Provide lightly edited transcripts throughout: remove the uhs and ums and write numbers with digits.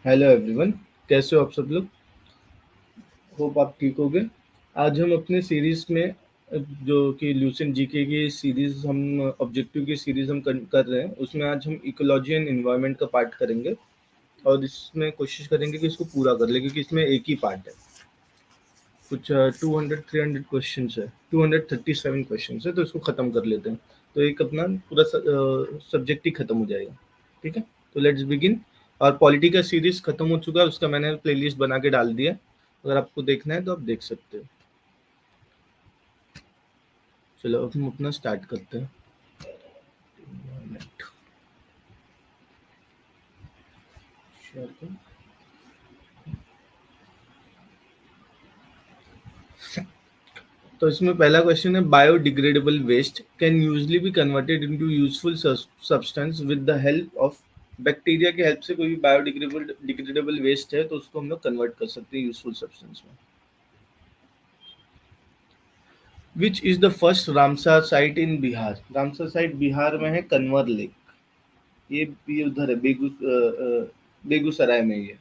Hello everyone, कैसे हो आप सब लोग? होप आप ठीक होगे। आज हम अपने सीरीज में जो कि ल्यूसेंट जीके की सीरीज हम ऑब्जेक्टिव की सीरीज हम कर रहे हैं, उसमें आज हम इकोलॉजी एंड एनवायरनमेंट का पार्ट करेंगे और इसमें कोशिश करेंगे कि इसको पूरा कर ले, क्योंकि इसमें एक ही पार्ट है। कुछ 200-300 क्वेश्चन है, 237 क्वेश्चन है, तो इसको ख़त्म कर लेते हैं। तो एक अपना पूरा सब्जेक्ट ही खत्म हो जाएगा। ठीक है, तो लेट्स बिगिन। और पॉलिटी का सीरीज खत्म हो चुका है, उसका मैंने प्लेलिस्ट बना के डाल दिया। अगर आपको देखना है तो आप देख सकते हो। चलो अब हम अपना स्टार्ट करते हैं। शेयर करो। तो इसमें पहला क्वेश्चन है, biodegradable waste can usually be converted into useful substance with the help of bacteria के हेल्प से कोई भी बायोडिग्रेडेबल डिग्रेडेबल वेस्ट है तो उसको हम लोग कन्वर्ट कर सकते हैं यूजफुल सब्सटेंस में। विच is the first Ramsar site in Bihar? Ramsar site Bihar में है, कन्वर लेक। ये उधर है, बेगूसराय में ये।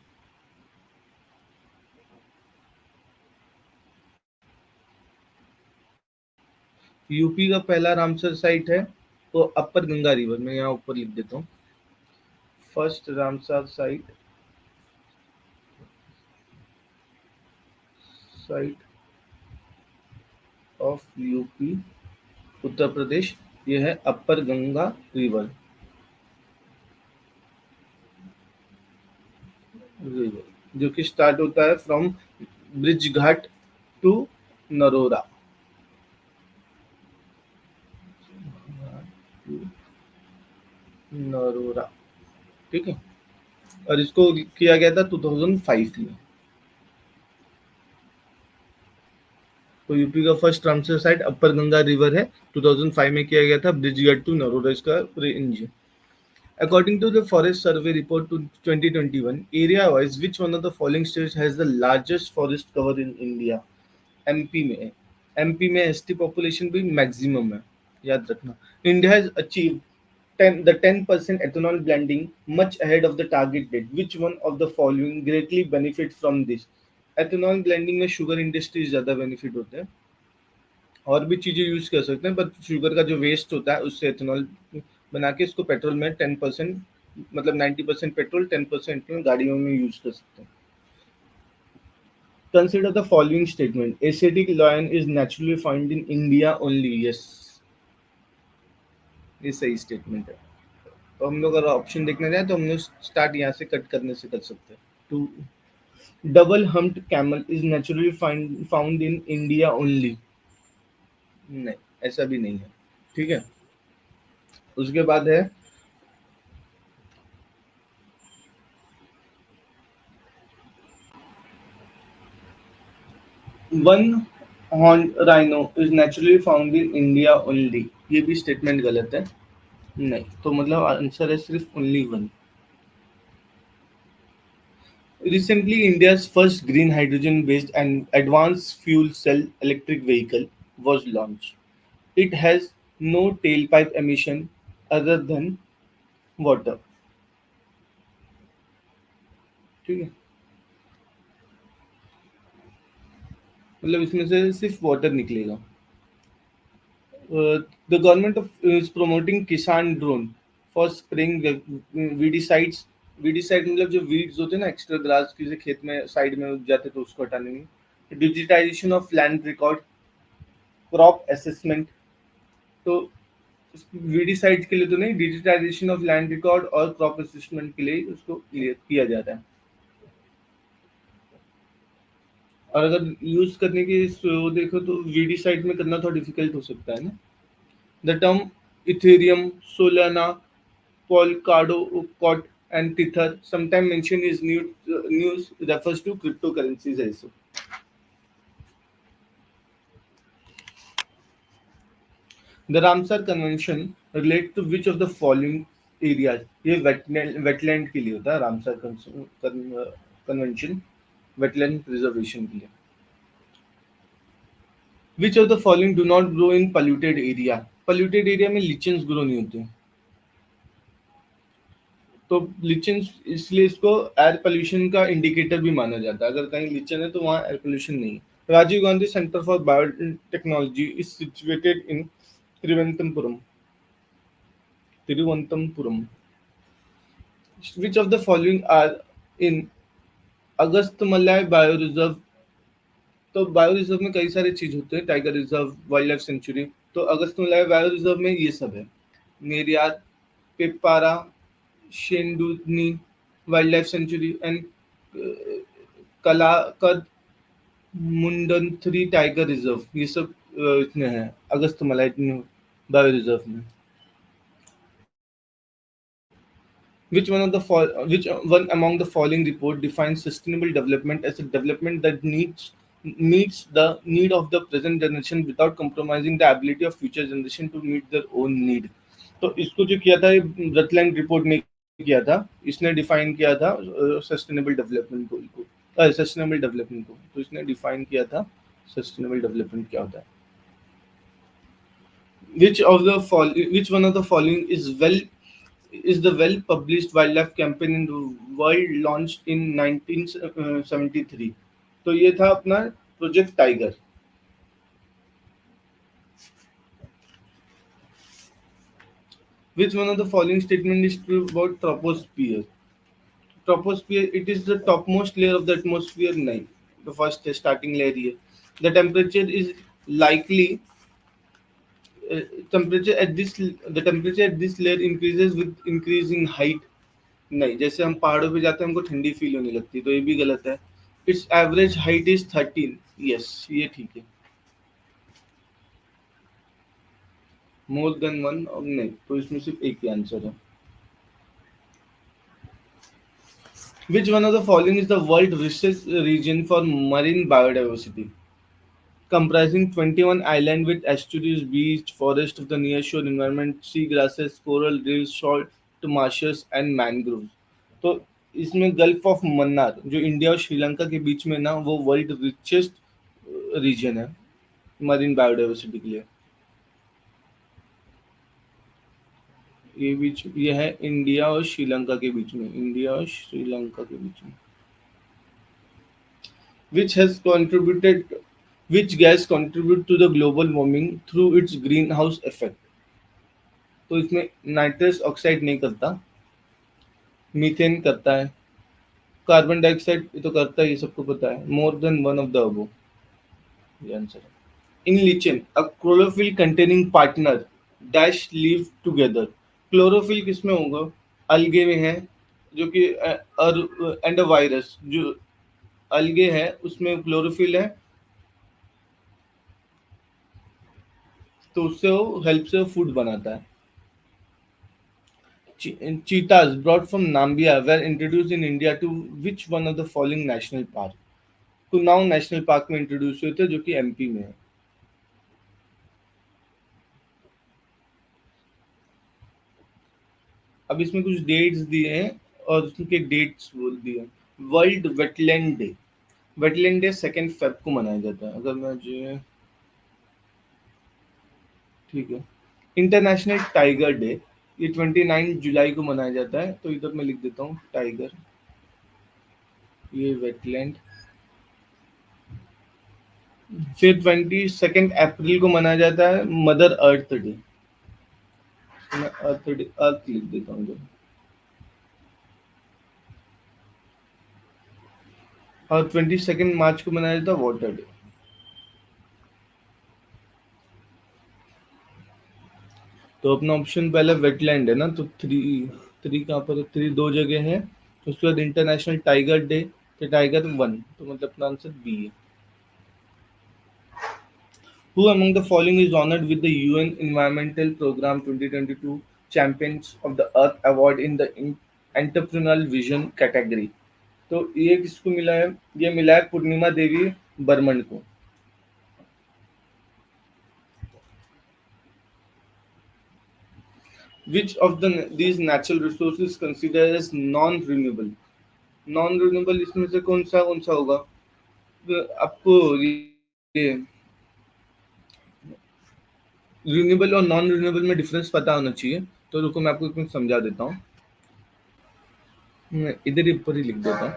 यूपी का पहला रामसर साइट है तो अपर गंगा रिवर में, यहाँ ऊपर लिख देता हूँ। First Ramsar site of UP, Uttar Pradesh, ये है अपर गंगा रिवर, जो कि स्टार्ट होता है फ्रॉम ब्रिज घाट टू नरोरा। नरोरा, ठीक है। और इसको किया गया था 2005 में। तो यूपी का फर्स्ट रामसर साइट अपर गंगा रिवर है, 2005 में किया गया था, ब्रिजगढ़ टू नरोरा इसका रेंज है। According to the Forest Survey report to 2021, area-wise, which one of the following states has the largest forest cover in India? MP में है। एमपी में एसटी पॉपुलेशन भी मैक्सिमम है, याद रखना। India has achieve 10% ethanol blending much ahead of the target date. Which one of the following greatly benefit from this? Ethanol blending में sugar industries ज्यादा benefit होते हैं, और भी चीजें यूज कर सकते हैं, पर शुगर का जो वेस्ट होता है उससे एथेनॉल बना के इसको पेट्रोल में 10%, मतलब 90% पेट्रोल 10% में गाड़ियों में यूज कर सकते हैं। Consider the following statement, Asiatic lion is naturally found in India only. Yes, ये सही स्टेटमेंट है। तो हम लोग अगर ऑप्शन देखने जाए तो हम लोग स्टार्ट यहाँ से कट करने से कर सकते हैं। Two, double humped camel is naturally found in India only. नहीं, ऐसा भी नहीं है, ठीक है। उसके बाद है, one horn rhino is naturally found in India only. ये भी स्टेटमेंट गलत है। नहीं, तो मतलब आंसर है सिर्फ only one. Recently, India's first green hydrogen-based and advanced fuel cell electric vehicle was launched. It has no tailpipe emission other than water. ठीक है, मतलब इसमें से सिर्फ वाटर निकलेगा। The government is promoting Kisan drone for spraying weedicides. Weedicide मतलब जो weeds होते हैं ना, एक्स्ट्रा ग्रास किसी खेत में साइड में उग जाते तो उसको हटाने में। Digitisation of land record, crop assessment. तो वीडीसाइड के लिए तो नहीं, डिजिटाइजेशन ऑफ लैंड रिकॉर्ड और क्रॉप असेसमेंट के लिए उसको किया जाता है। और अगर यूज करने की वो देखो तो वीडीसाइड में करना थोड़ा डिफिकल्ट हो सकता है ना। The term Ethereum, Solana, Polkadot, and Tether, sometimes mentioned is news refers to cryptocurrencies also. The Ramsar Convention relate to which of the following areas? ये wetland के लिए होता है रामसर कन्वेंशन, wetland preservation के लिए। Which of the following do not grow in polluted area? Polluted area में lichens grow नहीं होते। तो लीचेन इसलिए इसको एयर पोल्यूशन का इंडिकेटर भी माना जाता है। अगर कहीं लीचेन है तो वहाँ एयर पोल्यूशन नहीं है। Rajiv Gandhi centre for biotechnology is situated in Trivendrapuram. Thiruvananthapuram. Which of the following are in Agasthyamalai bio reserve. तो बायो रिजर्व में कई सारे चीज होते हैं, tiger reserve, wild life sanctuary. तो अगस्तमलाई बायो रिजर्व में ये सब है, Neyyar, Peppara, Shendurney wild life sanctuary and Kalakad Mundanthurai tiger reserve, ये सब इसमें है अगस्तमलाई बायो रिजर्व में। Which one among the following report defines sustainable development as a development that meets the need of the present generation without compromising the ability of future generation to meet their own need? तो इसको जो किया था, ये रतलैंड report ने किया था। इसने डिफाइन किया था सस्टेनेबल डेवलपमेंट गोल को, सस्टेनेबल डेवलपमेंट को। तो इसने डिफाइन किया था सस्टेनेबल डेवलपमेंट क्या होता है। Which one of the following is the well-published wildlife campaign in the world launched in 1973? तो ये था अपना project tiger. Which one of the following statement is true about troposphere? Troposphere, it is the topmost layer of the atmosphere. नहीं, the first starting layer ये। The temperature is likely temperature at this the temperature at this layer increases with increasing height। नहीं, जैसे हम पहाड़ों पे जाते हैं हमको ठंडी फील होने लगती है, तो ये भी गलत है। It's average height is 13। Yes, ये ठीक है। मोर देन वन, और नहीं, तो इसमें सिर्फ एक ही आंसर है। Which one of the following is the world richest region for marine biodiversity? Comprising 21 islands with estuaries, beach, forest of the nearshore environment, sea grasses, coral reefs, salt marshes and mangroves। तो इसमें gulf of Mannar जो India और श्रीलंका के बीच में ना, वो world richest reason है marine biodiversity के लिए। ये है इंडिया और श्रीलंका के बीच में, इंडिया और श्रीलंका के बीच में। which has contributed which gas contribute to the global warming through its greenhouse effect? तो इसमें नाइट्रस ऑक्साइड नहीं करता, मीथेन करता है, कार्बन डाइऑक्साइड ये तो करता है, ये सबको पता है। More than one of the above, ये आंसर है। In lichen a chlorophyll containing partner dash live together. Chlorophyll किसमें होगा? अलगे में है, जो कि एंड वायरस जो अलगे है उसमें क्लोरोफिल है, तो उससे वो हेल्प से फूड बनाता है। Cheetahs brought from Nambia were introduced in India to which one of the following national park? Kuno national park में इंट्रोड्यूस हुए थे, जो कि एमपी में है। अब इसमें कुछ डेट्स दिए हैं और उसके डेट्स बोल दिए। World wetland day, wetland day 2 Feb को मनाया जाता है। अगर मैं जो ठीक है। इंटरनेशनल टाइगर डे ये 29 जुलाई को मनाया जाता है, तो इधर मैं लिख देता हूँ टाइगर, ये वेटलैंड। फिर 22 अप्रैल को मनाया जाता है मदर अर्थ डे। मैं अर्थ डे अर्थ लिख देता हूँ इधर। और 22 मार्च को मनाया जाता है वाटर डे। तो अपना ऑप्शन पहले वेटलैंड है ना, तो थ्री थ्री कहाँ पर है? थ्री दो जगह है। उसके बाद इंटरनेशनल टाइगर डे, तो टाइगर वन, तो मतलब अपना आंसर बी है। Who among the following is honored with the UN Environmental Programme 2022 Champions of the Earth Award in the Entrepreneurial Vision category? तो ये किसको मिला है? ये मिला है पूर्णिमा देवी बर्मन को। Which of these natural resources considered as non-renewable? Non-renewable इसमें से कौन सा होगा? तो आपको ये रिन्यूएबल और नॉन रिन्यूएबल में डिफरेंस पता होना चाहिए। तो रुको मैं आपको कुछ समझा देता हूँ। मैं इधर ही ऊपर ही लिख देता हूँ।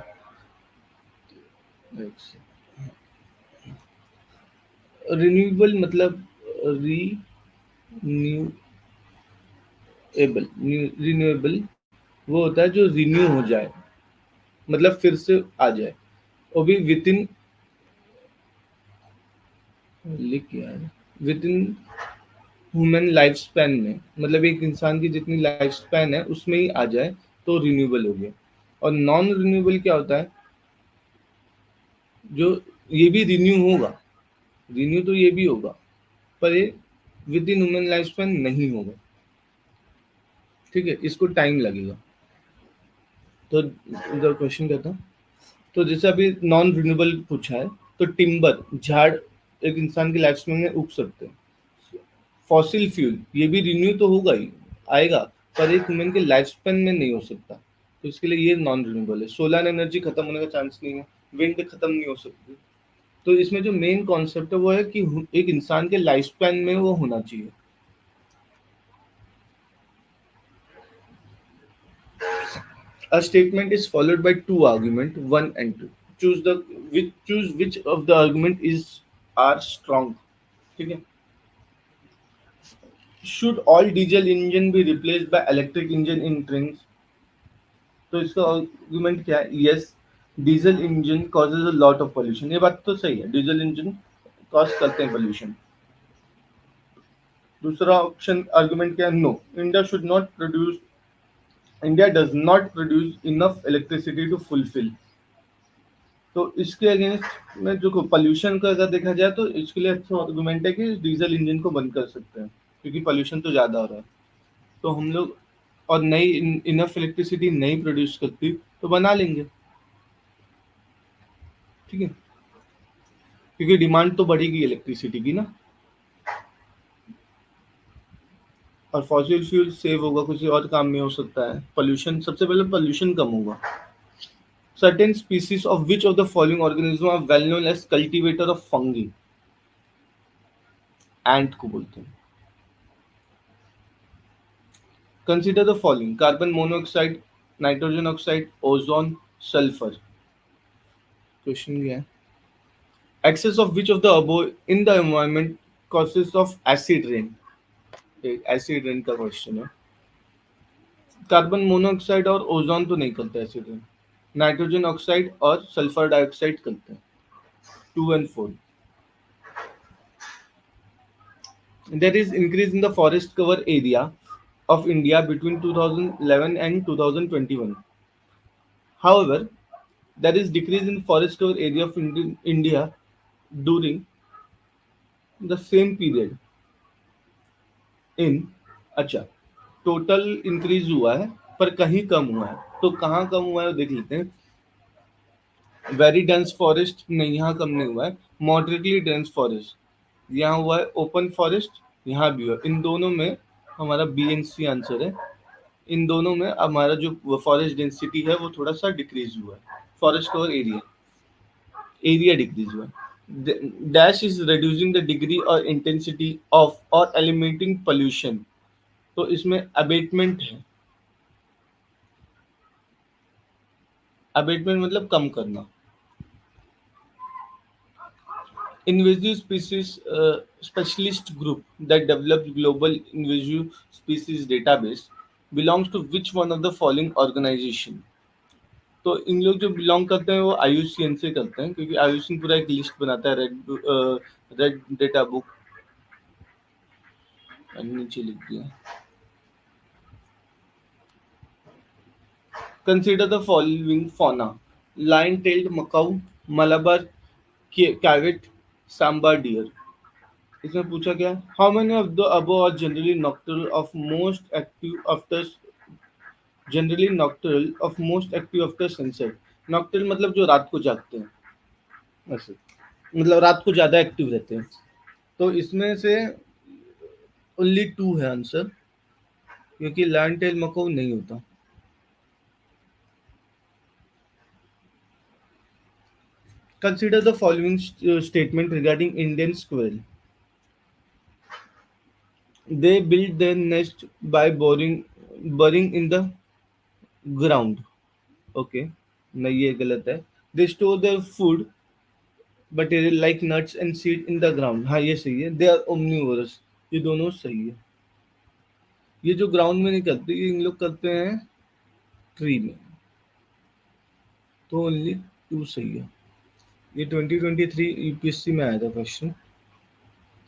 रिन्यूएबल मतलब रिन्यूएबल वो होता है जो रिन्यू हो जाए, मतलब फिर से आ जाए, वो भी विद इन, लिख क्या है, with in human life span में, मतलब एक इंसान की जितनी लाइफ स्पैन है उसमें ही आ जाए तो रिन्यूएबल हो गया। और नॉन रिन्यूएबल क्या होता है, जो ये भी रिन्यू होगा, रिन्यू तो ये भी होगा, पर ये with in human life span नहीं होगा। ठीक है, इसको टाइम लगेगा। तो इधर क्वेश्चन क्या था, तो जैसे अभी नॉन रिन्यूएबल पूछा है, तो टिम्बर झाड़ एक इंसान की लाइफ स्पैन में उग सकते हैं। फॉसिल फ्यूल ये भी रिन्यू तो होगा ही, आएगा, पर एक ह्यूमन के लाइफ स्पैन में नहीं हो सकता, तो इसके लिए ये नॉन रिन्यूएबल है। सोलर एनर्जी खत्म होने का चांस नहीं है, विंड खत्म नहीं हो सकती। तो इसमें जो मेन कॉन्सेप्ट है वो है कि एक इंसान के लाइफ स्पैन में वो होना चाहिए। A statement is followed by two argument, one and two. Choose which of the argument is are strong. ठीक है। Should all diesel engine be replaced by electric engine in trains? तो इसका argument क्या है? Yes, diesel engine causes a lot of pollution. ये बात तो सही है, डीजल इंजन कॉज करते हैं पोल्यूशन। दूसरा ऑप्शन आर्गुमेंट क्या है? No, India does not produce enough electricity to fulfil. तो इसके अगेंस्ट में जो पोल्यूशन का अगर देखा जाए तो इसके लिए अच्छा आर्गुमेंट है कि डीजल इंजन को बंद कर सकते हैं, क्योंकि पोल्यूशन तो ज़्यादा हो रहा है। तो हम लोग, और नई इनफ इलेक्ट्रिसिटी नहीं प्रोड्यूस करती तो बना लेंगे। ठीक है, क्योंकि डिमांड तो बढ़ेगी इलेक्ट्रिसिटी की ना, और फॉसिल फ्यूल सेव होगा, किसी और काम में हो सकता है। पोल्यूशन, सबसे पहले पोल्यूशन कम होगा। Certain species of which of the following organism are well known as cultivator of fungi? Ant को बोलते हैं। Consider the following: carbon monoxide, nitrogen oxide, ozone, sulphur. Question क्या है? Excess of which of the above in the environment causes of acid rain? Acid rain का question है। Carbon monoxide और ozone तो नहीं करते एसिड रेन, नाइट्रोजन ऑक्साइड और sulphur dioxide करते हैं। 2 and 4। There is increase in the forest cover area of India between 2011 and 2021. However, there is decrease in forest cover area of India during the same period in, अच्छा, total increase हुआ है पर कहीं कम हुआ है, तो कहाँ कम हुआ है देख लेते हैं। वेरी डेंस फॉरेस्ट नहीं, यहाँ कम नहीं हुआ है। मॉडरेटली डेंस फॉरेस्ट यहाँ हुआ है। ओपन फॉरेस्ट यहाँ भी हुआ है। इन दोनों में हमारा बी एन सी आंसर है। इन दोनों में हमारा जो फॉरेस्ट डेंसिटी है वो थोड़ा सा डिक्रीज हुआ है। Forest cover area, area decrease हुआ है। Dash is reducing the degree और इंटेंसिटी ऑफ और एलिमिनेटिंग पोल्यूशन, तो इसमें अबेटमेंट है। अबेटमेंट मतलब कम करना। Invasive species specialist group that developed global invasive species database belongs to which one of the following organization? तो इन लोग जो बिलोंग करते हैं वो आईयूसीएन से करते हैं, क्योंकि आईयूसीएन पूरा एक लिस्ट बनाता है, रेड डेटा बुक। नीचे लिख दिया। Consider the following fauna: lion tailed macaque, Malabar civet, sambar deer. इसमें पूछा क्या? How many of the above are generally nocturnal after sunset? Nocturnal मतलब जो रात को जागते हैं, ऐसे, मतलब रात को ज्यादा एक्टिव रहते हैं। तो इसमें से ओनली टू है आंसर, क्योंकि लैंड टेल मको नहीं होता। Consider the following statement regarding Indian squirrel: they build their nest by boring in the ground. Okay, नहीं ये गलत है। They store their food but like nuts and seed in the ground, हाँ ये सही है। दे आर ओमनिवोरस, ये दोनों सही है। ये जो ग्राउंड में नहीं करते, ये इन लोग करते हैं ट्री में, तो ओनली टू सही है। ये 2023 यूपीएससी में आया था क्वेश्चन,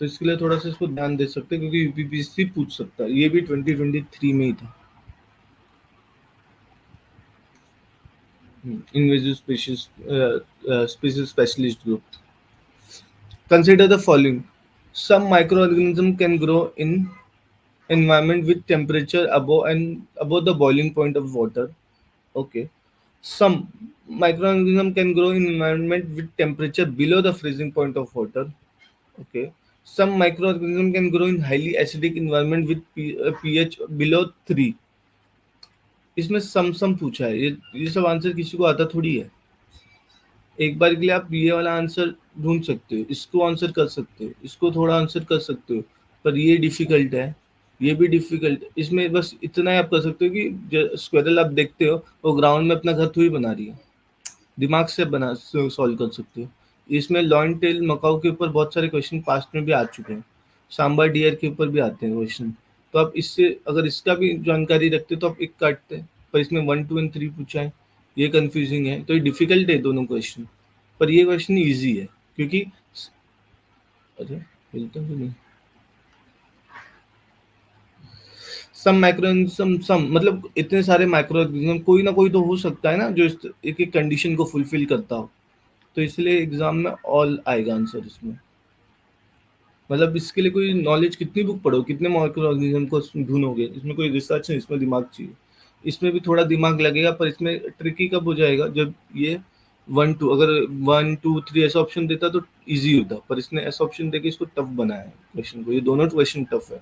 तो इसके लिए थोड़ा सा इसको ध्यान दे सकते हैं क्योंकि यूपीपीएससी पूछ सकता है। ये भी 2023 में ही था। Invasive species specialist group. Consider the following. Some microorganisms can grow in environment with temperature above the boiling point of water. Okay. Some microorganisms can grow in environment with temperature below the freezing point of water. Okay. Some microorganisms can grow in highly acidic environment with pH below 3. इसमें सम पूछा है, ये सब answer किसी को आता थोड़ी है। एक बार के लिए आप ये वाला आंसर ढूंढ सकते हो, इसको आंसर कर सकते हो, इसको थोड़ा आंसर कर सकते हो, पर ये डिफिकल्ट है, ये भी डिफिकल्ट है। इसमें बस इतना ही आप कर सकते हो कि स्क्वेरल आप देखते हो वो ग्राउंड में अपना घर थोड़ी बना रही है, दिमाग से बना सॉल्व कर सकते हो। इसमें लॉन टेल मकाऊ के ऊपर बहुत सारे क्वेश्चन पास्ट में भी आ चुके हैं, सांबर डियर के ऊपर भी आते हैं क्वेश्चन। तो आप इससे अगर इसका भी जानकारी रखते तो आप एक काटते, पर इसमें 1 2 और 3 पूछा है, ये कंफ्यूजिंग है, तो ये डिफिकल्ट है दोनों क्वेश्चन। पर ये क्वेश्चन इजी है क्योंकि अरे मिलता भी नहीं। सम माइक्रोऑर्गेनिज्म, सम मतलब इतने सारे माइक्रोऑर्गेनिज्म, कोई ना कोई तो हो सकता है ना जो एक एक कंडीशन को फुलफिल करता हो, तो इसलिए एग्जाम में ऑल आएगा आंसर इसमें। मतलब इसके लिए कोई नॉलेज, कितनी बुक पढ़ो, कितने माइक्रो ऑर्गेनिज्म को ढूंढोगे, इसमें कोई रिसर्च नहीं, इसमें दिमाग चाहिए। इसमें भी थोड़ा दिमाग लगेगा, पर इसमें ट्रिकी कब हो जाएगा जब ये 1 2, अगर 1 2 3 ऐसा ऑप्शन देता तो इजी होता, पर इसने ऐसा ऑप्शन देके इसको टफ बनाया है क्वेश्चन को। ये दोनों क्वेश्चन टफ है,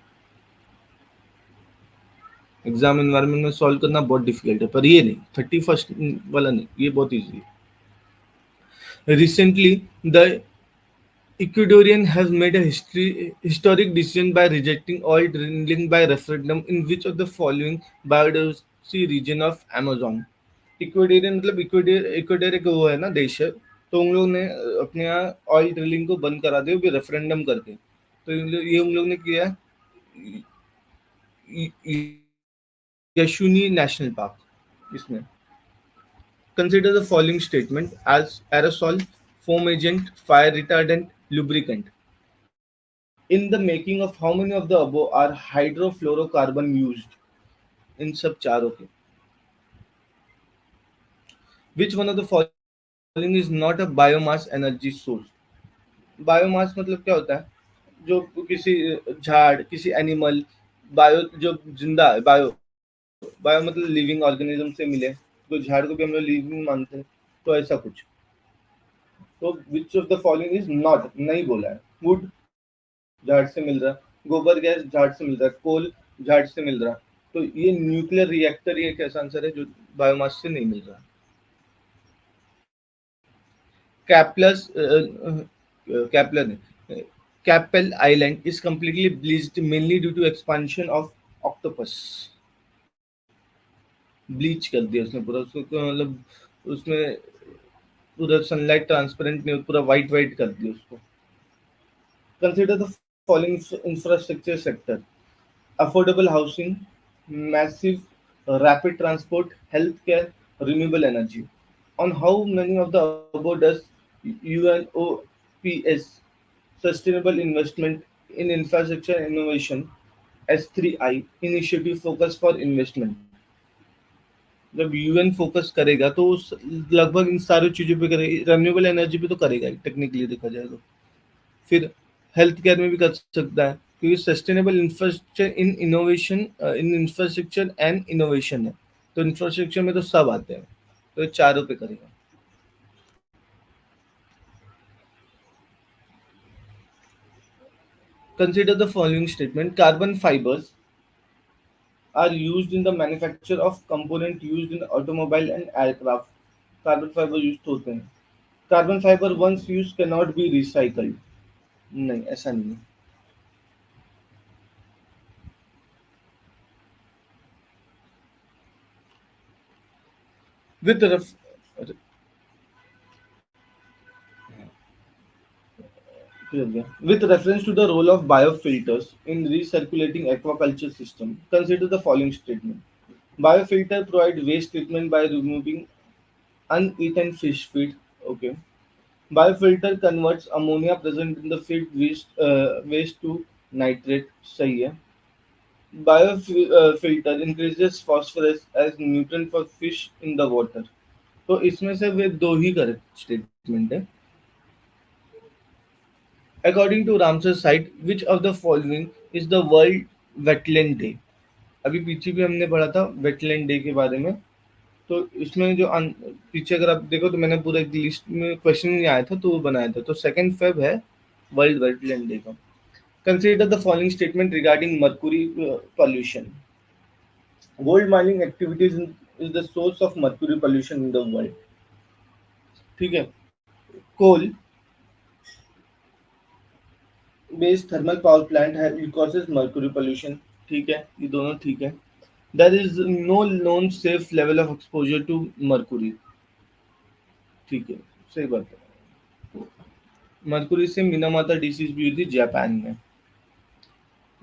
एग्जाम एनवायरनमेंट में सॉल्व करना बहुत डिफिकल्ट है, पर ये नहीं, 31st वाला नहीं, ये बहुत ईजी है। Recently the Ecuadorian has made a historic decision by rejecting oil drilling by referendum in which of the following biodiversity region of Amazon? Ecuadorian मतलब इक्वेडोर, इक्वेडोर एक वो है ना देश है, तो उन लोगों ने अपने यहाँ ऑयल ड्रिलिंग को बंद करा दिया भी रेफरेंडम करके। तो ये उन लोग ने किया है यशुनी नेशनल पार्क इसमें। Consider the following statement as aerosol, foam agent, fire retardant, lubricant. In the making of how many of the above are hydrofluorocarbon used? इन सब चारों के which one of the following is not a biomass energy source? Biomass मतलब क्या होता है, जो किसी झाड़, किसी एनिमल, बायो जो जिंदा है, बायो, बायो मतलब लिविंग ऑर्गेनिज्म से मिले, तो झाड़ को भी हम लोग लिविंग मानते हैं, तो ऐसा कुछ। तो विच of the following is not, नहीं बोला है। वुड झाड़ से मिल रहा, गोबर गैस झाड़ से मिल रहा, कोल झाड़ से मिल रहा, तो ये न्यूक्लियर रिएक्टर ये एक ऐसा आंसर है जो बायोमास से नहीं मिल रहा। कैप्लस कैप्लर ने Keppel island is completely bleached mainly due to expansion of octopus। Bleach कर दिया उसने पूरा उसको, मतलब उसमें पूरा सनलाइट ट्रांसपेरेंट नहीं, पूरा वाइट वाइट कर दिया उसको। Consider the following infrastructure sector: affordable housing, massive rapid transport, healthcare, renewable energy. On how many of the above does UNOPS Sustainable Investment in Infrastructure Innovation S3I initiative focus for investment? जब UN focus करेगा तो लगभग इन सारी चीजों पे करेगा, renewable energy पे तो करेगा टेक्निकली देखा जाए तो। फिर हेल्थ केयर में भी कर सकता है क्योंकि sustainable infrastructure in innovation, in infrastructure and innovation है, तो इंफ्रास्ट्रक्चर में तो सब आते हैं, तो ये चारों पे करेगा। Consider the following statement: carbon fibres are used in the manufacture of component used in automobile and aircraft. Carbon fibre use होते हैं। Carbon fibre once use can not be recycled, नहीं ऐसा नहीं है। with ref- with reference to the role of biofilters in recirculating aquaculture system, consider the following statement. Biofilter provide waste treatment by removing uneaten fish feed. Okay. Biofilter converts ammonia present in the feed waste to nitrate. सही है. Biofilter increases phosphorus as nutrient for fish in the water. तो इसमें से वे दो ही correct statement है. According to Ramsar site, which of the following is the World Wetland Day? अभी पीछे भी हमने पढ़ा था वेटलैंड डे के बारे में. तो इसमें जो पीछे अगर आप देखो तो मैंने पूरा एक लिस्ट में क्वेश्चन नहीं आया था तो वो बनाया था. तो 2 फेब है वर्ल्ड वेटलैंड डे का. Consider the following statement regarding mercury pollution. Gold mining activities is the source of mercury pollution in the world. ठीक है. Coal based thermal power plant है कॉजेज मर्क्यूरी पॉल्यूशन. ठीक है, ये दोनों ठीक है. There is no known safe level of exposure to mercury. ठीक है, सही बात है. मर्क्यूरी से मिनामाता डिसीज भी हुई थी जापान में.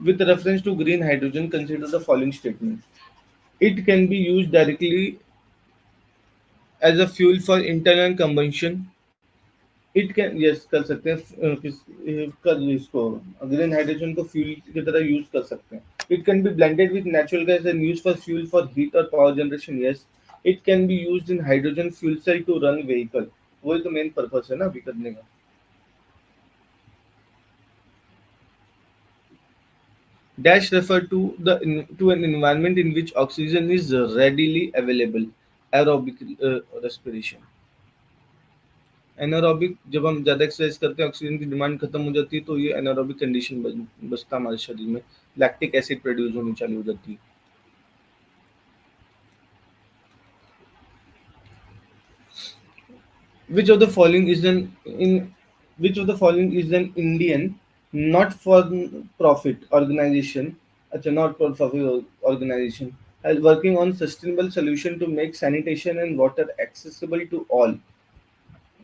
With reference to green hydrogen, consider the following statement. It can be used directly as a fuel for internal combustion. It can, yes, कर सकते हैं. कर इसको ग्रीन हाइड्रोजन को फ्यूल की तरह यूज कर सकते हैं. It can be blended with natural gas and used for fuel for heat or power generation. Yes. It can be used in hydrogen fuel cell to run vehicle. वही तो main purpose है ना अभी करने का. Dash refer to an environment in which oxygen is readily available. Aerobic respiration. Anaerobic जब हम ज़्यादा एक्सरसाइज करते हैं ऑक्सीजन की डिमांड खत्म हो जाती है तो ये एनारोबिक कंडीशन बचता है हमारे शरीर में. लैक्टिक एसिड प्रोड्यूस होनी चालू हो जाती है. Which of the following is an in which of the following is an Indian not for profit organization, अच्छा not for profit organization working on sustainable solution to make sanitation and water accessible to all.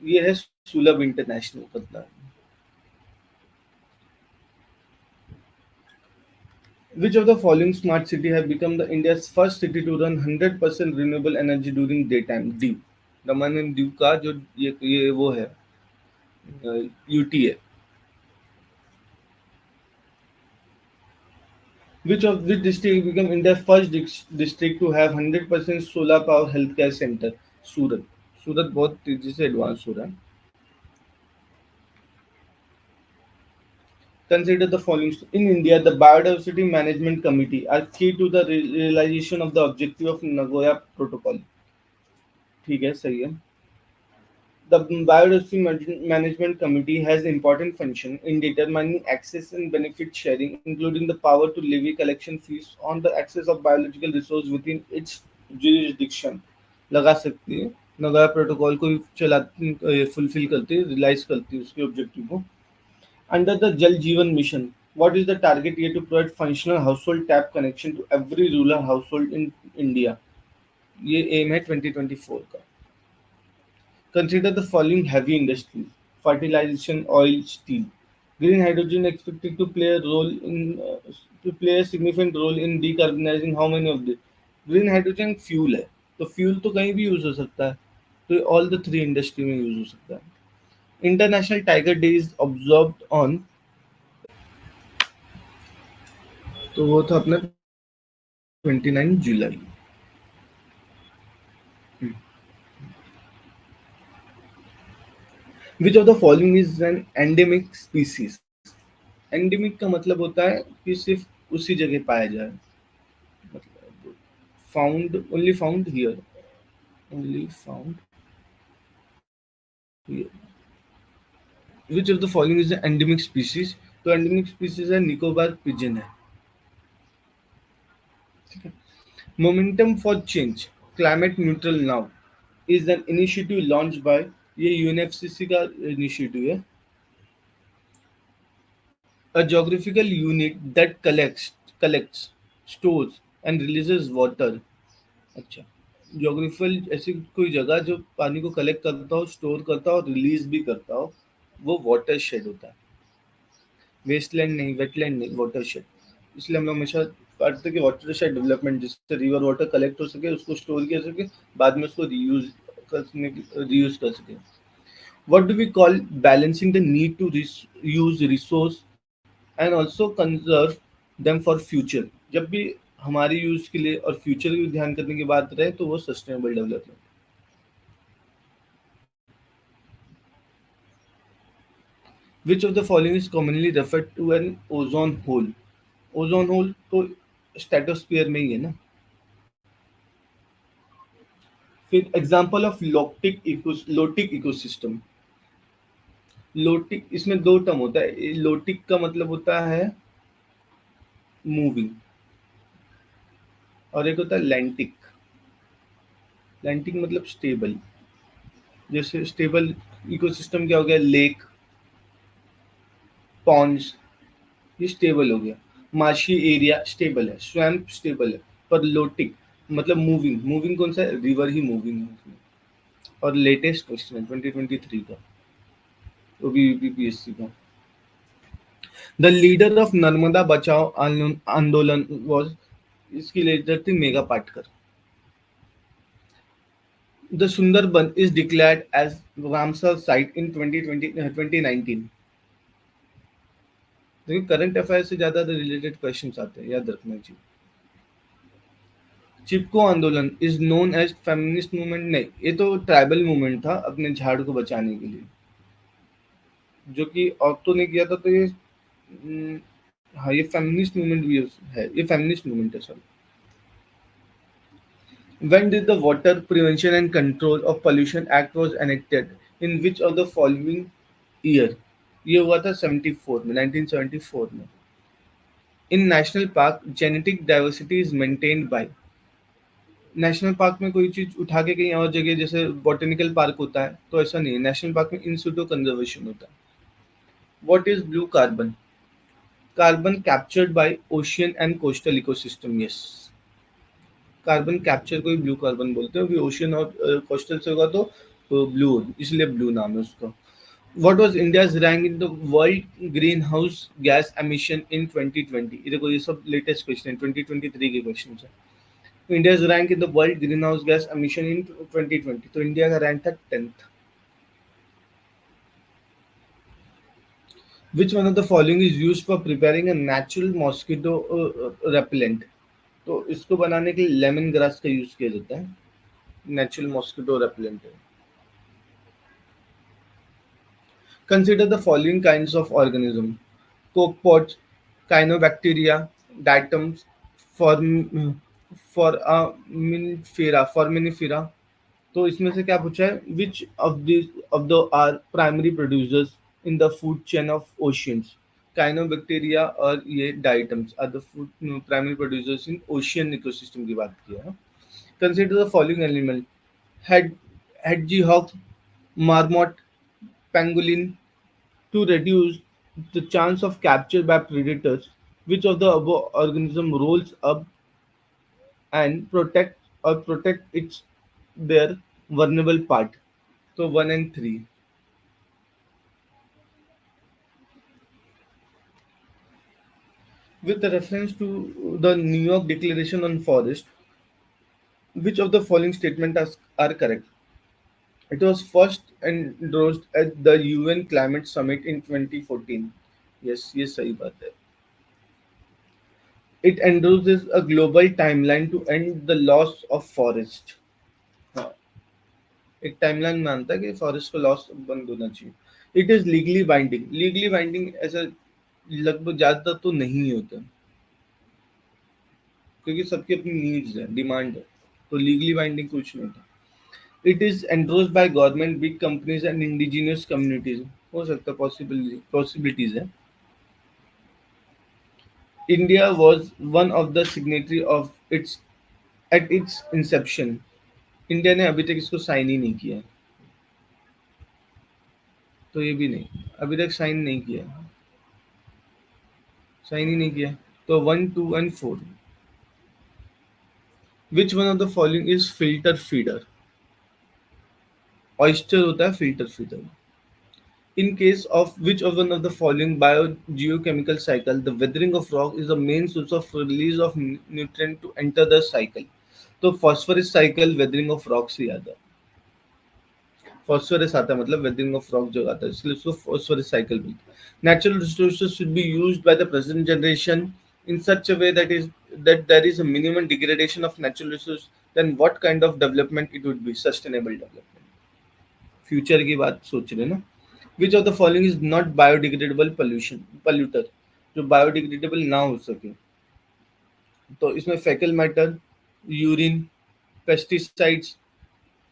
ये है सुलभ international करता. Which of the following smart city have become the India's first city to run 100% renewable energy during daytime? Deep. Daman and Diu का जो ये वो है UT है. Which district become India's first district to have 100% solar power healthcare center? सूरत. सूरत बहुत तेजी से advance हो रहा है. Consider the following. In India, the Biodiversity Management Committee are key to the realization of the objective of Nagoya Protocol. ठीक है, सही है. The Biodiversity Management Committee has important function in determining access and benefit sharing, including the power to levy collection fees on the access of biological resource within its jurisdiction. लगा सकती है. Nagoya protocol को चलाती fulfil करती है, realise करती है उसके ऑब्जेक्टिव को. अंडर द जल जीवन mission, what is the target here to provide functional household tap connection to every rural household in India? ये एम है 2024 का. Consider the following heavy industries: fertilization, oil, steel. Green hydrogen expected to play a significant role in decarbonizing how many of the. Green hydrogen fuel है, तो fuel तो कहीं भी use हो सकता है. तो ऑल द थ्री इंडस्ट्री में यूज हो सकता है. International tiger day is observed on. तो वो था अपना 29 जुलाई. Which of the following is an endemic species. Endemic का मतलब होता है कि सिर्फ उसी जगह पाया जाए. मतलब found, only found here, only found here. Which of the following is endemic species. तो एंडेमिक स्पीसीज है निकोबार पिजन है. ठीक है. Momentum for change climate neutral now is an initiative launch by. ये यूएनएफसीसी का इनिशिएटिव है. A geographical unit that collects, stores and releases water. अच्छा, geographical ऐसी कोई जगह जो पानी को कलेक्ट करता हो, स्टोर करता हो और रिलीज भी करता हो, वो वाटर शेड होता है। वेस्टलैंड नहीं, वेटलैंड नहीं, वाटर शेड। इसलिए हम लोग हमेशा पढ़ते हैं कि वाटर शेड डेवलपमेंट, जिससे रिवर वाटर कलेक्ट हो सके, उसको स्टोर किया सके, बाद में उसको रीयूज कर सके। What do we call balancing the need to use resource and also conserve them for future? जब भी हमारी यूज के लिए और फ्यूचर की ध्यान करने की बात रहे तो वो sustainable development. Which of the following is commonly referred to an ozone hole? Ozone hole तो स्ट्रेटोस्फीयर में ही है ना। फिर example of lotic ecosystem. Lotic, इसमें दो टर्म होता है। लोटिक का मतलब होता है मूविंग, और एक होता है लैंटिक। लैंटिक मतलब स्टेबल। जैसे स्टेबल इकोसिस्टम क्या हो गया, लेक, पॉन्ड्स, ये स्टेबल हो गया। मार्शी एरिया स्टेबल है, स्वैम्प स्टेबल है। पर लोटिक मतलब मूविंग। मूविंग कौन सा है, रिवर ही मूविंग है उसमें। और लेटेस्ट क्वेश्चन है 2023 का, वो भी यूपीपीएससी का। द लीडर ऑफ नर्मदा बचाओ आंदोलन वाज, इसकी लीडर थी Medha Patkar. The Sundarban is declared as Ramsar site in 2019। देखिए करंट अफेयर से ज्यादा रिलेटेड क्वेश्चंस आते हैं, याद रखना चाहिए। चिपको आंदोलन is known as feminist movement, नहीं, ये तो ट्राइबल मूवमेंट था अपने झाड़ को बचाने के लिए, जो कि औरतों ने किया था। तो ये हाँ, ये फेमिनिस्ट मूवमेंट भी है, ये फेमिनिस्ट मूवमेंट है sir. When did the Water Prevention and Control of Pollution Act was enacted? In which of the following year? ये हुआ था 74 में, 1974 में। In national park, genetic diversity is maintained by। National park में कोई चीज उठा के कहीं और जगह, जैसे बॉटेनिकल पार्क होता है, तो ऐसा नहीं है। नेशनल पार्क में इन सिटू कंजर्वेशन होता है। What is blue carbon? Carbon captured by ocean and coastal ecosystem, yes. Carbon capture को ही ब्लू कार्बन बोलते हैं, ओशियन और कोस्टल से होगा तो ब्लू, इसलिए ब्लू नाम है उसका। What was India's rank in the world green house gas emission in 2020? ये देखो, ये सब लेटेस्ट क्वेश्चन है, 2023 के क्वेश्चन है। India's rank in the world green house gas emission in 2020, तो इंडिया का रैंक था 10th। Which one of the following is used for preparing a natural mosquito repellent? तो इसको बनाने के लिए लेमन ग्रास का यूज किया जाता है, नेचुरल मॉस्किटो रेपेलेंट है। Consider the following kinds of organism: copepods, cyanobacteria, diatoms, form, foraminifera। तो इसमें से क्या पूछा है? Which of the are primary producers in the food chain of oceans? Cyanobacteria और ये diatoms are the food primary producers in ocean ecosystem की बात की है। Consider the following animal: head hedgehog, marmot, pangolin, to reduce the chance of capture by predators. Which of the above organism rolls up and protect its their vulnerable part? So 1 and 3. With reference to the New York Declaration on Forest, which of the following statements are correct? It was first endorsed at the UN Climate Summit in 2014. Yes, ये सही बात है। It endorses a global timeline to end the loss of forest. हाँ, एक timeline मानता है कि forest को लॉस बंद होना चाहिए। इट इज लीगली बाइंडिंग ऐसा लगभग ज्यादातर तो नहीं होता, क्योंकि सबकी अपनी नीड्स है, डिमांड है। तो लीगली बाइंडिंग कुछ नहीं होता। It is endorsed by government, big companies and indigenous communities. हो सकता है, पॉसिबिलिटीज है। India was one of the signatory of its at its inception. India ने अभी तक इसको साइन ही नहीं किया है, तो ये भी नहीं, अभी तक साइन नहीं किया, साइन ही नहीं किया। तो 1, 2 and 4। Which one of the following is filter feeder? Oyster होता है filter feeder. In case of which of one of the following biogeochemical cycle, the weathering of rock is the main source of release of nutrient to enter the cycle. तो phosphorus cycle weathering of rock से आता है. Phosphorus आता है मतलब weathering of rock जो आता है इसलिए उसको phosphorus cycle बोलते हैं. Natural resources should be used by the present generation in such a way that there is a minimum degradation of natural resources. Then what kind of development it would be? Sustainable development. Future की बात सोच रहे हैं ना. विच of the following is not biodegradable pollution polluter, जो biodegradable ना हो सके. तो इसमें फेकल मैटर, यूरिन, पेस्टिसाइड्स.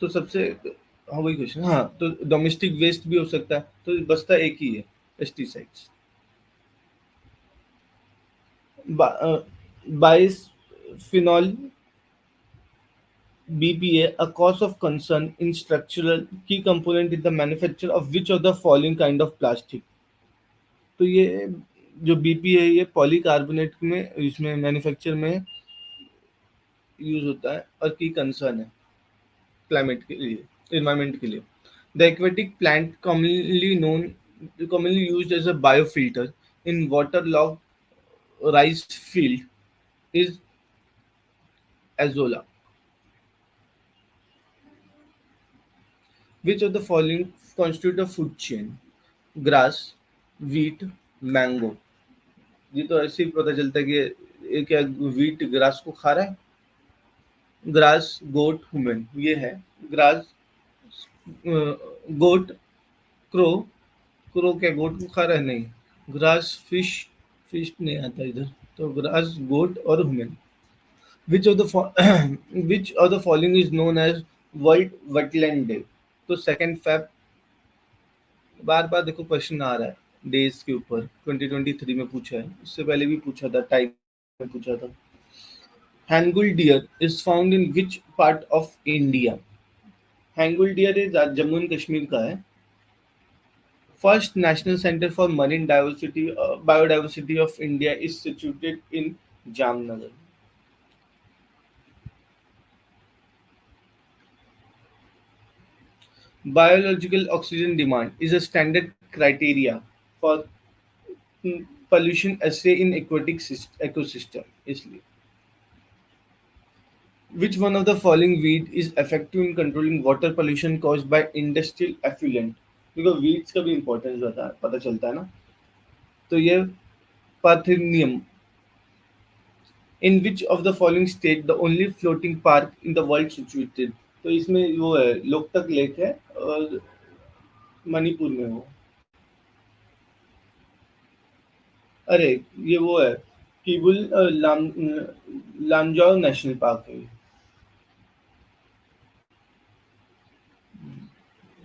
तो सबसे, हाँ वही क्वेश्चन, हाँ तो डोमेस्टिक वेस्ट भी हो सकता है, तो बचता एक ही है, pesticides. बाइसफिनॉल BPA, a cause of concern in structural key component in the manufacture of which of the following kind of plastic. तो ये जो बीपी है ये पॉलीकार्बोनेट में इसमें मैन्युफैक्चर में यूज होता है और की कंसर्न है क्लाइमेट के लिए, एनवायरनमेंट के लिए. The aquatic plant commonly used as a biofilter in waterlogged rice field is azolla. Which of the following constitute a food chain? Grass, wheat, mango. ये तो ऐसे ही पता चलता है कि ये क्या wheat ग्रास को खा रहा है. ग्रास, गोट, ह्यूमन ये है. ग्रास, गोट, क्रो. क्रो क्या गोट को खा रहा है? नहीं. Grass, fish. फिश नहीं आता इधर. तो ग्रास, गोट और human. Which of the which of the following is known as World Wetland Day? तो 2 Feb. बार बार देखो क्वेश्चन आ रहा है डेज के ऊपर. 2023 में पूछा है, इससे पहले भी पूछा था, टाइप में पूछा था. Hangul deer is found in which part of India? Hangul deer is Jammu and Kashmir का है. First national centre for marine diversity biodiversity of India is situated in Jamnagar. Biological oxygen demand is a standard criteria for pollution assay in aquatic ecosystem. इसलिए which one of the following weed is effective in controlling water pollution caused by industrial effluent? देखो weeds का भी importance पता चलता है ना. तो ये parthenium. In which of the following state the only floating park in the world situated? तो इसमें वो है लोकतक लेक है और मणिपुर में वो. अरे ये वो है किबुल लामजाओ नेशनल पार्क है.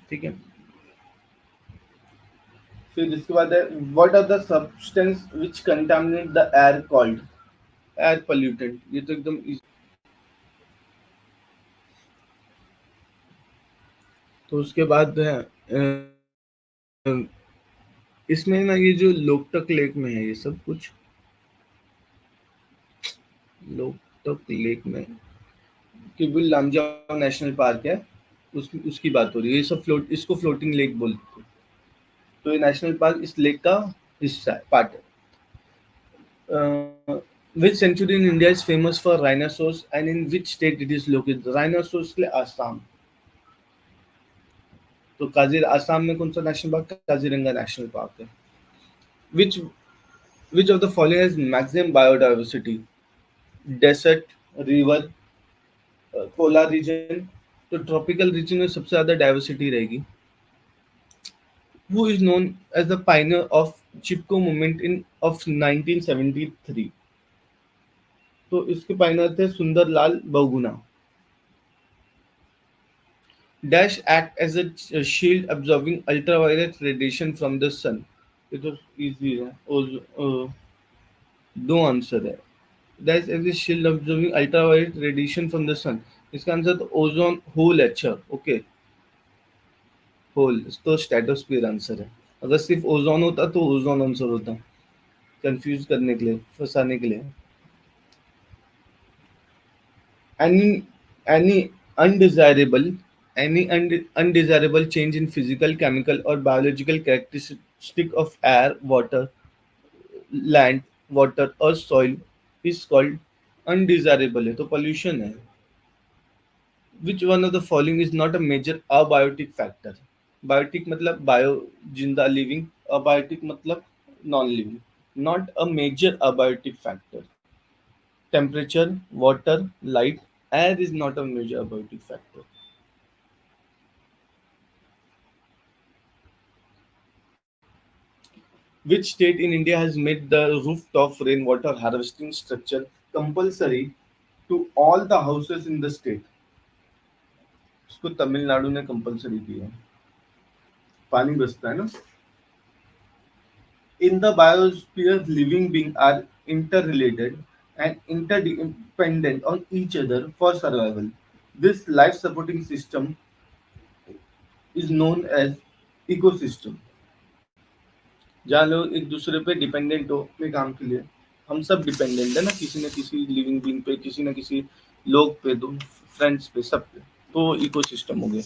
ठीक है. फिर इसके बाद है what are the substance which contaminate the air called? Air pollutant. ये तो एकदम तो उसके बाद है इसमें ना ये जो लोकतक लेक में है ये सब कुछ. लोकतक लेक में किबुल लामजाओ नेशनल पार्क है, उसकी बात हो रही है. ये सब इसको फ्लोटिंग लेक बोलते हैं. तो ये नेशनल पार्क इस लेक का हिस्सा है, पार्ट है. Which century in India is famous for rhinoceros and in which state it is located? Rhinoceros के लिए आसाम. तो आसाम में कौन सा national park? Kaziranga national park है. Which of the following has maximum biodiversity? Desert, river, polar region. तो tropical region में सबसे ज्यादा डाइवर्सिटी रहेगी. Who is known as the pioneer of Chipko movement in of 1973? तो इसके पायनियर थे Sunderlal Bahuguna. Dash act as a shield absorbing ultraviolet radiation from the sun. ये तो इजी है. दो आंसर है. Dash as a shield absorbing ultraviolet radiation from the sun. इसका answer तो ओजोन होल. अच्छा ओके, होल तो स्ट्रेटोस्फीयर आंसर है. अगर सिर्फ ओजोन होता तो ओजोन आंसर होता, कंफ्यूज करने के लिए, फंसाने के लिए. Any any undesirable undesirable change in physical, chemical, or biological characteristic of air, water, land, water, or soil is called undesirable है तो pollution है. Which one of the following is not a major abiotic factor? Biotic मतलब bio जिंदा living, abiotic मतलब non living. Not a major abiotic factor. Temperature, water, light, air is not a major abiotic factor. Which state in India has made the rooftop rainwater harvesting structure compulsory to all the houses in the state? उसको तमिलनाडु ने compulsory किया है. पानी बचता है ना. In the biosphere, living beings are interrelated and interdependent on each other for survival. This life supporting system is known as ecosystem. जहाँ लोग एक दूसरे पे डिपेंडेंट हो अपने काम के लिए. हम सब डिपेंडेंट है ना किसी न किसी लिविंग बीइंग पे, किसी न किसी लोग पे, दो फ्रेंड्स पे, सब पे. तो इकोसिस्टम हो गया.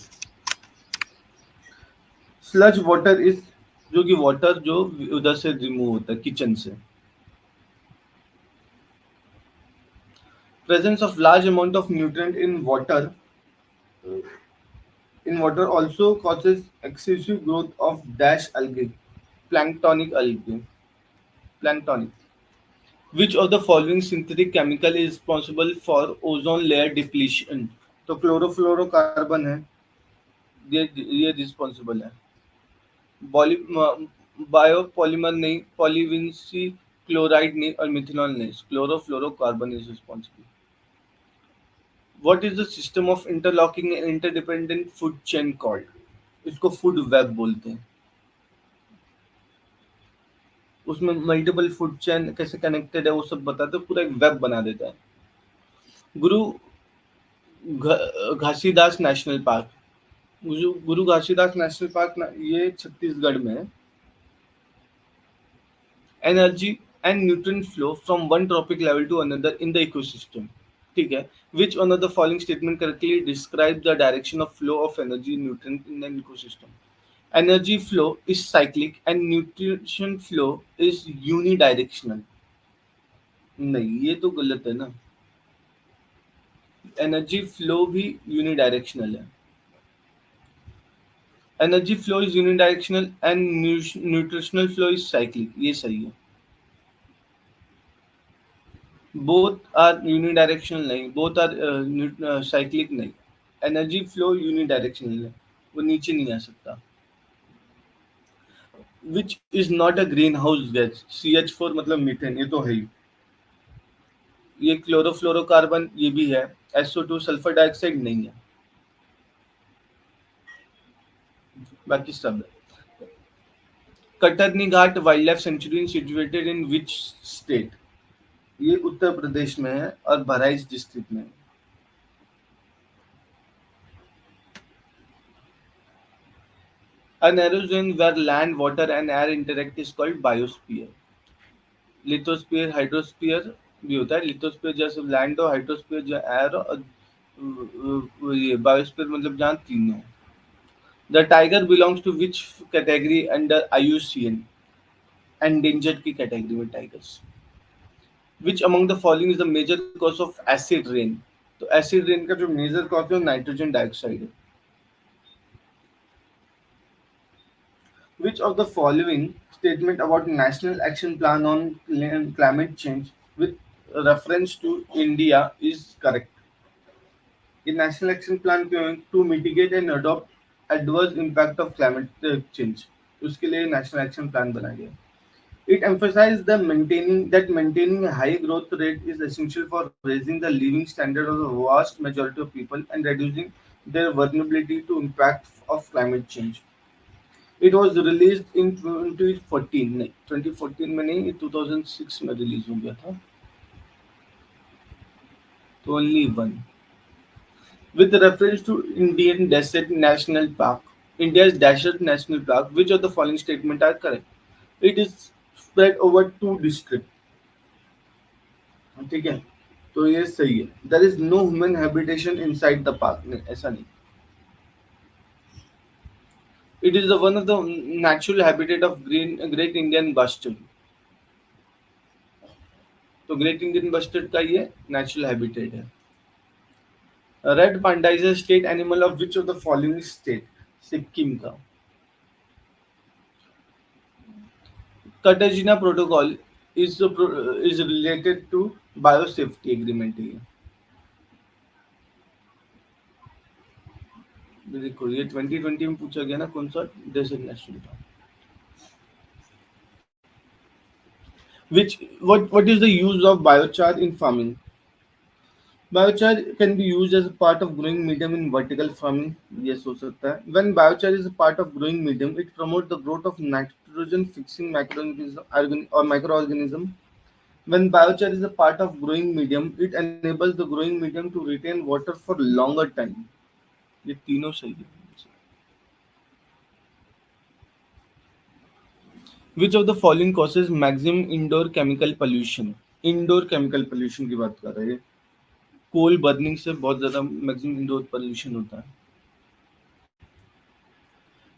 स्लज वाटर इज जो कि वाटर जो उधर से रिमूव होता है किचन से. Presence of large amount of nutrient in water also causes excessive growth of dash algae, planktonic algae. Planktonic. Which of the following synthetic chemical is responsible for ozone layer depletion? तो chlorofluorocarbon है. ये responsible है. Biopolymer नहीं, पॉलीविंसी chloride नहीं और methanol नहीं. Chlorofluorocarbon is responsible. What is the system of interlocking and interdependent food chain called? इसको food web बोलते हैं. उसमें मल्टीपल फूड चेन कैसे कनेक्टेड है वो सब बताते हैं, पूरा एक वेब बना देता है. गुरु घासीदास नेशनल पार्क. गुरु घासीदास नेशनल पार्क ये छत्तीसगढ़ में है. Energy and nutrient flow from one trophic level to another in the ecosystem. ठीक है. Which one of the following statement correctly describe the direction of flow of energy nutrient in the ecosystem? Energy flow is cyclic and nutrition flow is unidirectional. नहीं, ये तो गलत है ना. Energy flow भी unidirectional है. Energy flow is unidirectional and nutritional flow is cyclic. ये सही है. बोथ आर यूनिडायरेक्शनल नहीं, बोथ आर साइक्लिक नहीं. एनर्जी फ्लो यूनिडायरेक्शनल है, वो नीचे नहीं आ सकता. Which is not a green house gas? CH4 मतलब मीथेन, ये तो है ही. ये क्लोरोफ्लोरोकार्बन ये भी है. SO2 सल्फर डाइऑक्साइड नहीं है, बाकी सब है. Katarniaghat wild life sanctuary situated in which state? ये उत्तर प्रदेश में है और बहराइच डिस्ट्रिक्ट में है. A narrow zone where land, water and air interact is called biosphere. Lithosphere, hydrosphere भी होता है. लिथोस्फीयर जैसे लैंड हो, हाइड्रोस्फीयर जो एयर हो, और ये बायोस्फीयर मतलब जहाँ तीनों. The tiger belongs to which category under IUCN? Endangered की कैटेगरी में tigers. Which among the following is the major cause of acid rain? तो एसिड रेन का जो मेजर कॉज है नाइट्रोजन डाइऑक्साइड है. Which of the following statement about National Action Plan on Climate Change with reference to India is correct? The National Action Plan to mitigate and adopt adverse impact of climate change. उसके लिए National Action Plan बनाया गया. It emphasized maintaining a high growth rate is essential for raising the living standard of the vast majority of people and reducing their vulnerability to impact of climate change. It was released in 2014. नहीं, 2014 में नहीं, 2006 में release हो गया था. तो only one. With reference to Indian Desert National Park, India's Desert National Park, which of the following statements are correct? It is spread over 2 districts. ठीक है. तो ये सही है. There is no human habitation inside the park. नहीं, ऐसा नहीं. It is the one of the natural habitat of great Indian bustard. तो ग्रेट इंडियन बस्टर्ड का ये नेचुरल हैबिटेट है. Red panda is a state animal of which of the following state. Sikkim का. Cartagena Protocol is related to biosafety agreement है ये. देखो ये 2020 में पूछा गया ना कौन सा डेजिग्नेशन था. What is the use of biochar in farming? Biochar can be used as a part of growing medium in vertical farming. Yes हो सकता है. When biochar is a part of growing medium, it promotes the growth of nitrogen fixing microorganism. When biochar is a part of growing medium, it enables the growing medium to retain water for longer time. ये तीनों सही है. Which of the following causes maximum indoor chemical pollution? Indoor chemical pollution की बात कर रहे हैं. कोल burning से बहुत ज्यादा मैक्सिमम इंडोर पोल्यूशन होता है.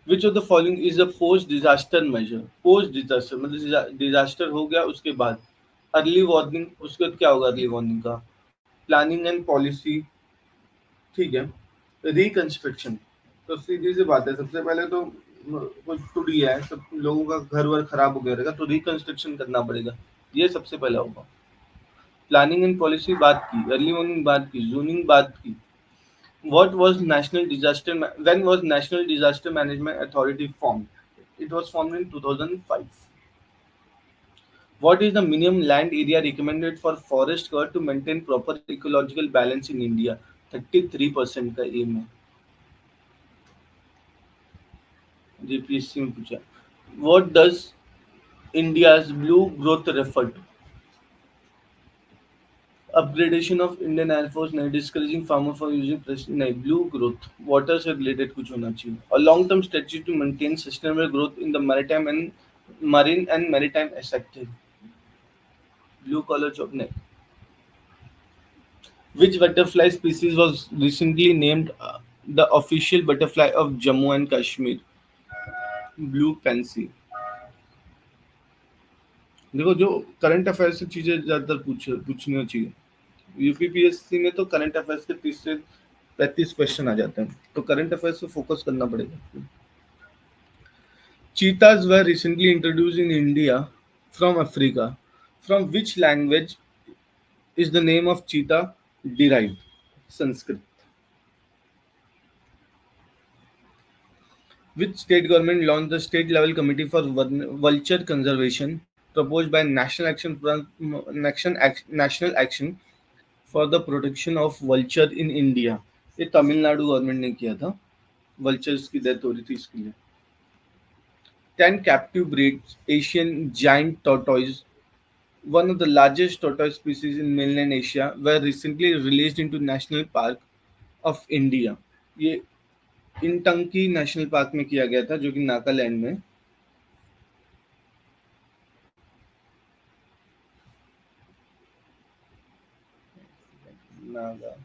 Which of the following is a post disaster measure? Post disaster मतलब डिजास्टर हो गया उसके बाद अर्ली वार्निंग. उसके बाद क्या होगा अर्ली वार्निंग का? Planning and policy. ठीक है. रिकंस्ट्रक्शन. तो सीधी सी बात है. सबसे पहले तो कुछ टूट गया है, सब लोगों का घर वर खराब हो गया रहेगा तो रिकंस्ट्रक्शन करना पड़ेगा. ये सबसे पहला होगा. प्लानिंग एंड पॉलिसी बात की, अर्ली वार्निंग बात की, जोनिंग बात की. What was National Disaster when was National Disaster Management Authority formed? It was formed in 2005. What is the minimum land area recommended for forest cover to maintain proper ecological balance in India? 33% का M है. GPSC में पूछा. What does India's blue growth refer to? Upgradation of Indian Air Force नहीं. Discouraging farmer for using prestige नहीं. Blue growth water से related कुछ होना चाहिए. और long term strategy to maintain sustainable growth in the maritime and marine and maritime sector. Blue collar job नहीं. Which butterfly species was recently named the official butterfly of Jammu and Kashmir? Blue pansy. देखो जो current affairs से चीजें ज्यादातर पूछनी चाहिए. UPPSC में तो करंट अफेयर्स के 30 से 35 क्वेश्चन आ जाते हैं, तो करंट अफेयर्स पे फोकस करना पड़ेगा. Cheetahs were recently introduced in India from Africa. From which language is the name of cheetah derived? Sanskrit. Which state government launched the state level committee for vulture conservation proposed by National Action for the protection of vulture in India? ये Tamil Nadu government ने किया था. vultures की death हो रही थी इसके लिए. 10 captive breeds Asian giant tortoise, one of the largest tortoise species in mainland Asia, were recently released into National Park of India. ये इंटंकी नेशनल पार्क में किया गया था जो कि नागालैंड में. नागा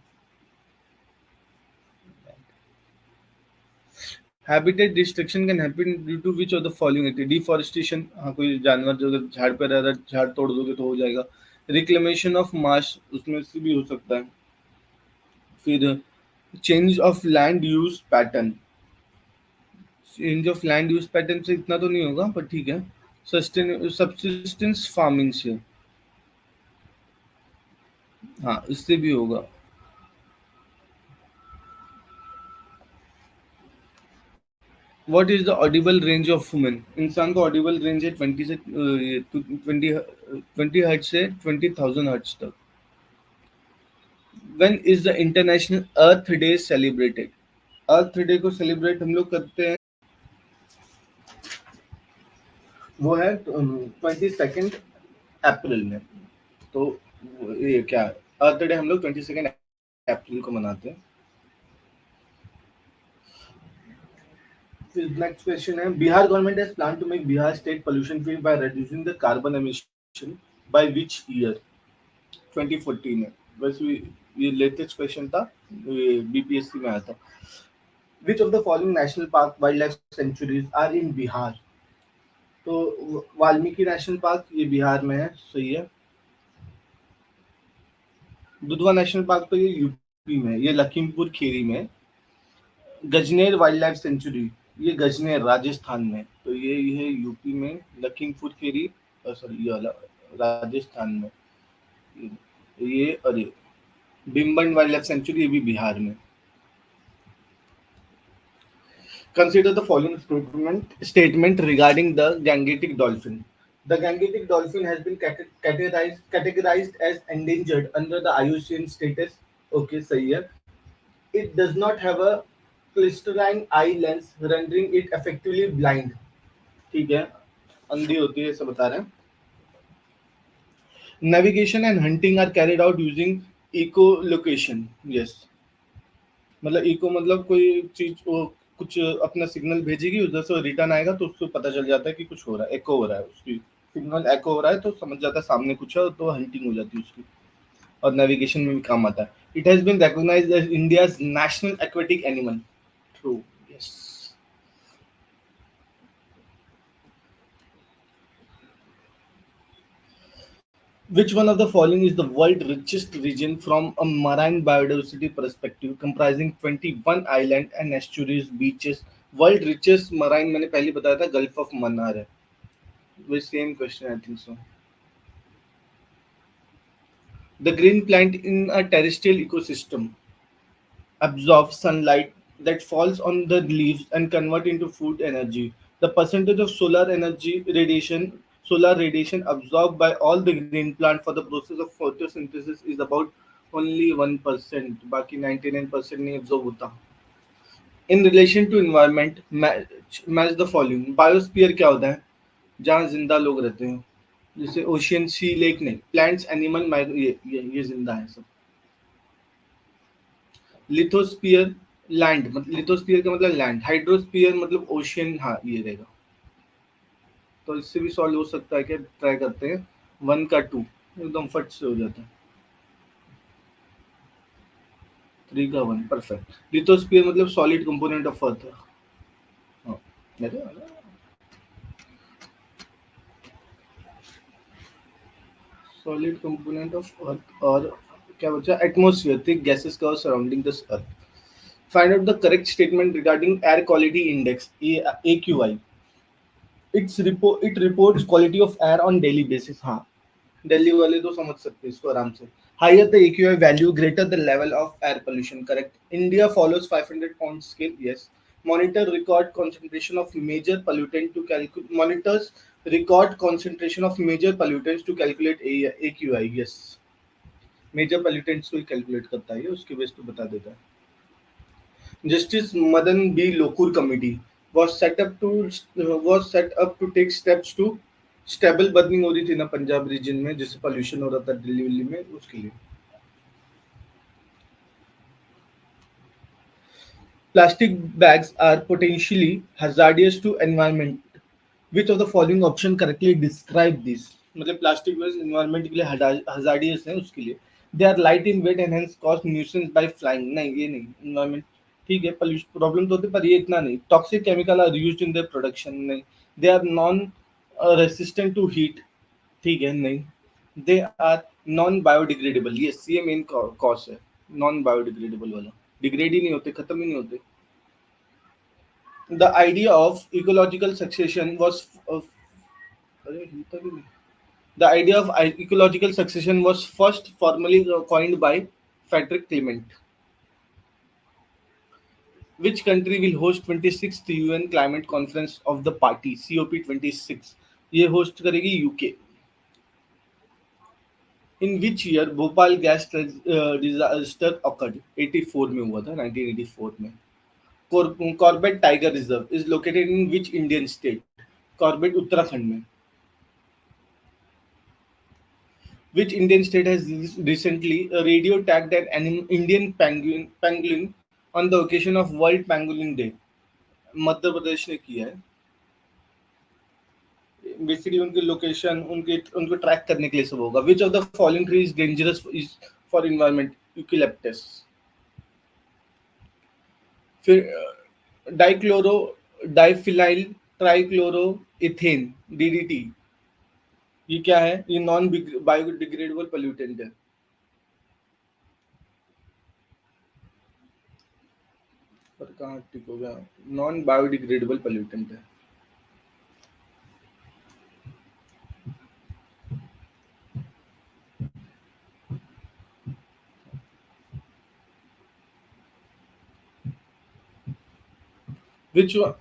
habitat destruction can happen due to which of the following? Deforestation. हाँ कोई जानवर जो अगर झाड़ पे रह रहा है झाड़ तोड़ दोगे तो हो जाएगा. रिक्लेमेशन ऑफ मार्श उसमें से भी हो सकता है. फिर change of land use pattern. Change of land use pattern से इतना तो नहीं होगा पर ठीक है. सब्सिस्टेंस फार्मिंग से हाँ इससे भी होगा. What is the audible range of women? इंसान का ऑडिबल रेंज है 20 से 20 हर्ट्ज से 20,000 हर्ट्ज तक. When is the International Earth Day celebrated? Earth day को सेलिब्रेट हम लोग करते हैं वो है 22 अप्रैल में. तो ये क्या अर्थ डे हम लोग 22 अप्रैल को मनाते हैं. नेक्स्ट क्वेश्चन है Bihar government has plan to make Bihar state pollution free by reducing the carbon emission by which year? 2014 है. वैसे ये लेटेस्ट क्वेश्चन था, ये बीपीएससी में आया था। Which of the following national park wild life sanctuaries are in Bihar? तो वाल्मीकि नेशनल पार्क ये बिहार में है, सही है। दुधवा नेशनल पार्क तो ये यूपी में है, ये लखीमपुर खीरी में है। गजनेर वाइल्ड लाइफ सेंचुरी ये गजनेर राजस्थान में, तो ये है यूपी में। लखीमपुर खीरी सॉरी ये वाला राजस्थान में। ये अरे बिम्बन वाइल्ड लाइफ सेंचुरी ये भी बिहार में। Consider the following statement regarding the Gangetic dolphin. The Gangetic dolphin has been categorized as endangered under the IUCN status. Okay, सही है. It does not have a crystalline eye lens, rendering it effectively blind. ठीक है, अंधी होती है, ऐसा बता रहे हैं. Navigation and hunting are carried out using echolocation. Yes. मतलब इको मतलब कोई चीज वो कुछ अपना सिग्नल भेजेगी, उधर से रिटर्न आएगा तो उसको पता चल जाता है कि कुछ हो रहा है, एको हो रहा है, उसकी सिग्नल एको हो रहा है तो समझ जाता है सामने कुछ है, तो हंटिंग हो जाती है उसकी, और नेविगेशन में भी काम आता है. It has been recognised as India's national aquatic animal. True. Yes. Which one of the following is the world richest region from a marine biodiversity perspective, comprising 21 island and estuaries, beaches? World richest marine मैंने पहले बताया था, gulf of Mannar है. वही same question I think so. The green plant in a terrestrial ecosystem absorb sunlight that falls on the leaves and convert into food energy. The percentage of solar radiation absorbed by all the green plant for the process of photosynthesis is about only 1%. बाकी 99% नहीं absorb होता. In relation to environment, match the following. Biosphere क्या होता है? जहाँ जिंदा लोग रहते हैं, जैसे ओशियन, सी, लेक नहीं. प्लांट्स, एनिमल, ये जिंदा है सब. लिथोस्फीयर लैंड, मतलब लिथोस्फीयर का मतलब लैंड. हाइड्रोस्फीयर मतलब ओशियन. हाँ ये रहेगा. तो इससे भी सॉल्व हो सकता है क्या, ट्राई करते हैं. 1 का 2 एकदम फट से हो जाता है. 3 का 1 परफेक्ट. लिथोस्फीयर मतलब सॉलिड कंपोनेंट ऑफ अर्थ. हाँ सॉलिड कंपोनेंट ऑफ अर्थ. और क्या बचा? Atmosphere, thick gases cover surrounding this earth. Find out the correct statement regarding air quality index, AQI. It reports quality of air on daily basis. हाँ, दिल्ली वाले तो समझ सकते हैं इसको आराम से. Higher the AQI value, greater the level of air pollution. Correct. India follows 500-point scale. Yes. Monitors record concentration of major pollutants to calculate AQI. Yes. Major pollutants को ही calculate करता है, उसके बेस पे बता देता है. Justice Madan B. Lokur Committee was set up to take steps to stable burning हो रही थी ना पंजाब रीजन में, जिससे पोल्यूशन हो रहा था दिल्ली विल्ली में, उसके लिए. Plastic bags are potentially hazardous to environment. Which of the following option correctly describe this? मतलब प्लास्टिक बैग्स एनवायरनमेंट के लिए hazardous है, उसके लिए. They are light in weight and hence cause nuisance by flying. नहीं ये नहीं. एनवायरनमेंट ठीक है, पोल्यूशन प्रॉब्लम तो होती है पर ये इतना नहीं. Toxic chemical are used in their production. नहीं. They are non resistant to heat. ठीक है, नहीं. They are non biodegradable. ये मेन कॉज है, नॉन बायोडिग्रेडेबल वाला. डिग्रेड ही नहीं होते, खत्म ही नहीं होते. The idea of ecological succession was first formally coined by Frederick Clement. Which country will host 26th UN Climate Conference of the Party COP26? ये होस्ट करेगी UK. In which year Bhopal gas disaster occurred? 84 में हुआ था, 1984 में. Corbett tiger reserve is located in which Indian state? Corbett Uttarakhand में. Which Indian state has recently radio tagged an Indian pangolin on the occasion of World Pangolin Day? Madhya Pradesh ने किया है. Basically उनकी location, उनको ट्रैक करने के लिए सब होगा. Which of the following tree is dangerous for environment eucalyptus. फिर dichloro diphenyl trichloro ethane DDT, ये क्या है? ये नॉन बायोडिग्रेडेबल पोल्यूटेंट है। पर कहाँ टिक हो गया? नॉन बायोडिग्रेडेबल पोल्यूटेंट है। which one,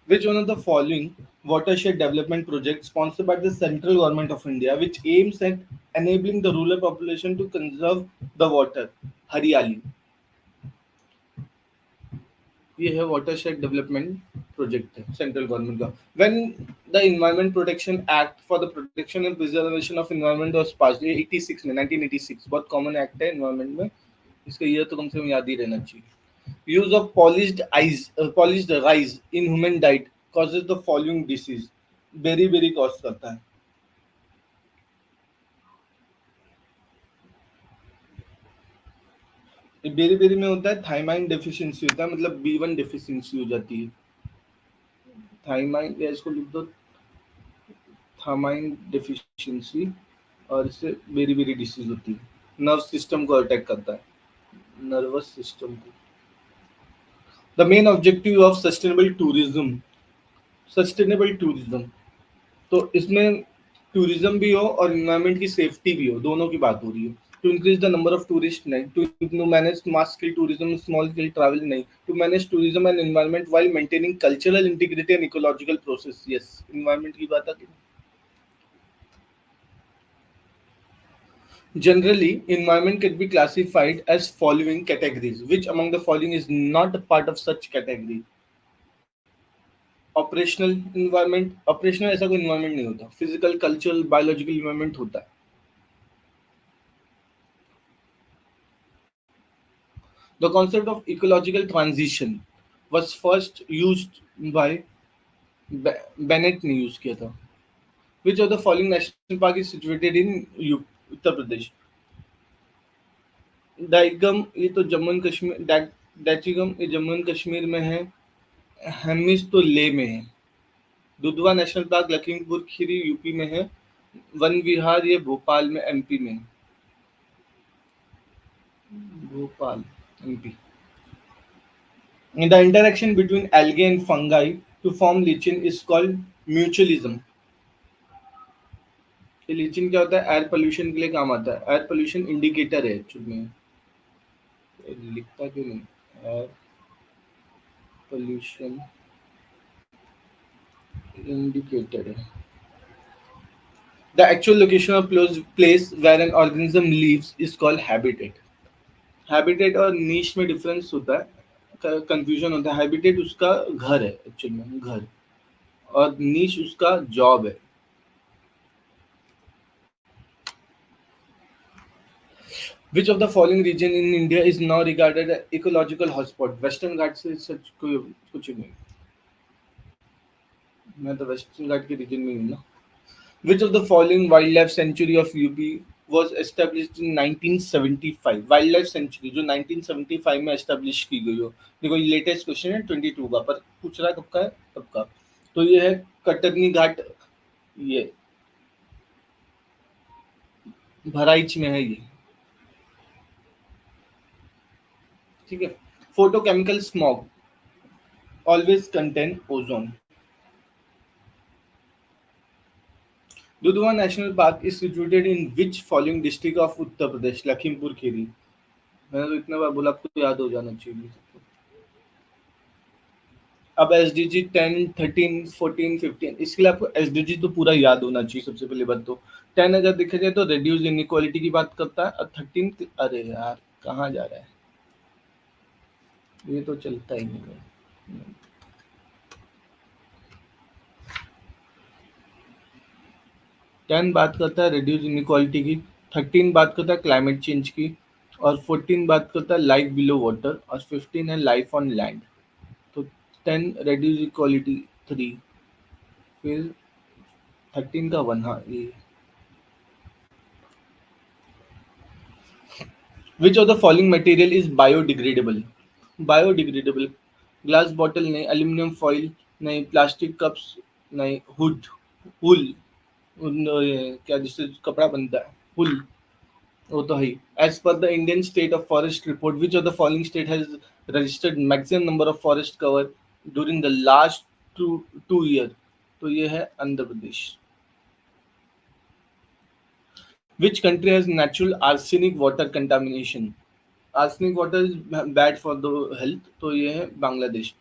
which one of the following watershed development projects sponsored by the central government of India which aims at enabling the rural population to conserve the water? हरियाली, ये है watershed development project है central government का। When the environment protection act for the protection and preservation of environment was passed, ये 86 में 1986, बहुत common act है environment में, इसका ईयर तो कम से कम याद ही रहना चाहिए। Use of polished rice in human diet causes the following disease, beri beri cause करता है। बेरी बेरी में होता है थाइमाइन डेफिशिएंसी होता है, मतलब B1 डेफिशिएंसी हो जाती है। थाइमाइन, या इसको लिख दो थामाइन डेफिशिएंसी, और इससे बेरी बेरी डिसीज होती है। नर्व सिस्टम को अटैक करता है, नर्वस सिस्टम को। The main objective of sustainable tourism, तो इसमें टूरिज्म भी हो और इन्वायरमेंट की सेफ्टी भी हो, दोनों की बात हो रही है। To increase the number of tourist नहीं, to manage mass scale tourism, small scale travel नहीं, to manage tourism and environment while maintaining cultural integrity and ecological process. Yes, environment की बात आती है। Generally, environment can be classified as following categories. Which among the following is not a part of such category? Operational environment, operational ऐसा कोई environment नहीं होता। Physical, cultural, biological environment होता है। The concept of ecological transition was first used by Bennett ने use किया था। Which of the following national park is situated in Uttar Pradesh? डाइगम, ये तो जम्मू एंड कश्मीर, डैचिगम ये जम्मू एंड कश्मीर में है। हेमिस तो ले में है। Dudhwa national park Lakhimpur Kheri UP में है। वन विहार ये भोपाल में एमपी में है। Bhopal MP. The interaction between algae and fungi to form lichen is called mutualism. ये लीचिन क्या होता है? एयर पोल्यूशन के लिए काम आता है। एयर पोल्यूशन इंडिकेटर है एक्चुअली में, लिखता क्यों नहीं? एयर पोल्यूशन इंडिकेटर है। The actual location of place where an organism lives is called habitat. Habitat और नीश में डिफरेंस होता है, कंफ्यूजन होता है। हैबिटेट उसका घर है एक्चुअली में, घर, और नीश उसका जॉब है। Which of the following region in India is now regarded as ecological hotspot? Western Ghat से सच कोई कुछ नहीं, मैं तो वेस्टर्न घाट के रीजन में हूँ ना। Which of the following wildlife sanctuary of UP was established in 1975? Wild sanctuary जो 1975 में एस्टेब्लिश की गई हो। देखो ये लेटेस्ट क्वेश्चन है 22 का, पर पूछ रहा है कब का है, तब का। तो ये है कटरनी घाट, ये बहराइच में है ये, ठीक है। Photochemical smog always contain ozone. Dudhwa national park is situated in which following district of Uttar Pradesh? Lakhimpur Kheri. मैंने तो इतने बार बोला, आपको याद हो जाना चाहिए। अब एसडीजी 10, 13, 14, 15, इसके लिए आपको एसडीजी तो पूरा याद होना चाहिए सबसे पहले बात तो। 10 अगर देखा जाए तो रिड्यूस इनइक्वालिटी की बात करता है, और 13, अरे यार कहाँ जा रहा है, ये तो चलता ही नहीं है। 10 बात करता है रिड्यूस इनइक्वालिटी की, 13 बात करता है क्लाइमेट चेंज की, और 14 बात करता है लाइफ बिलो वाटर, और 15 है लाइफ ऑन लैंड। तो 10 रिड्यूस इक्वालिटी 3, फिर 13 का 1, हाँ ये which of the following material is biodegradable? Biodegradable, glass bottle नहीं, एल्यूमिनियम फॉइल नहीं, प्लास्टिक कप्स नहीं, हुड, वुल, क्या जिससे कपड़ा बनता है, वुल, वो तो है ही। As per the Indian state of forest report, which of the following state has registered maximum number of forest cover during the last two year? तो ये है Andhra Pradesh. Which country has natural arsenic water contamination? Arsenic water is bad for the health, तो ये है Bangladesh.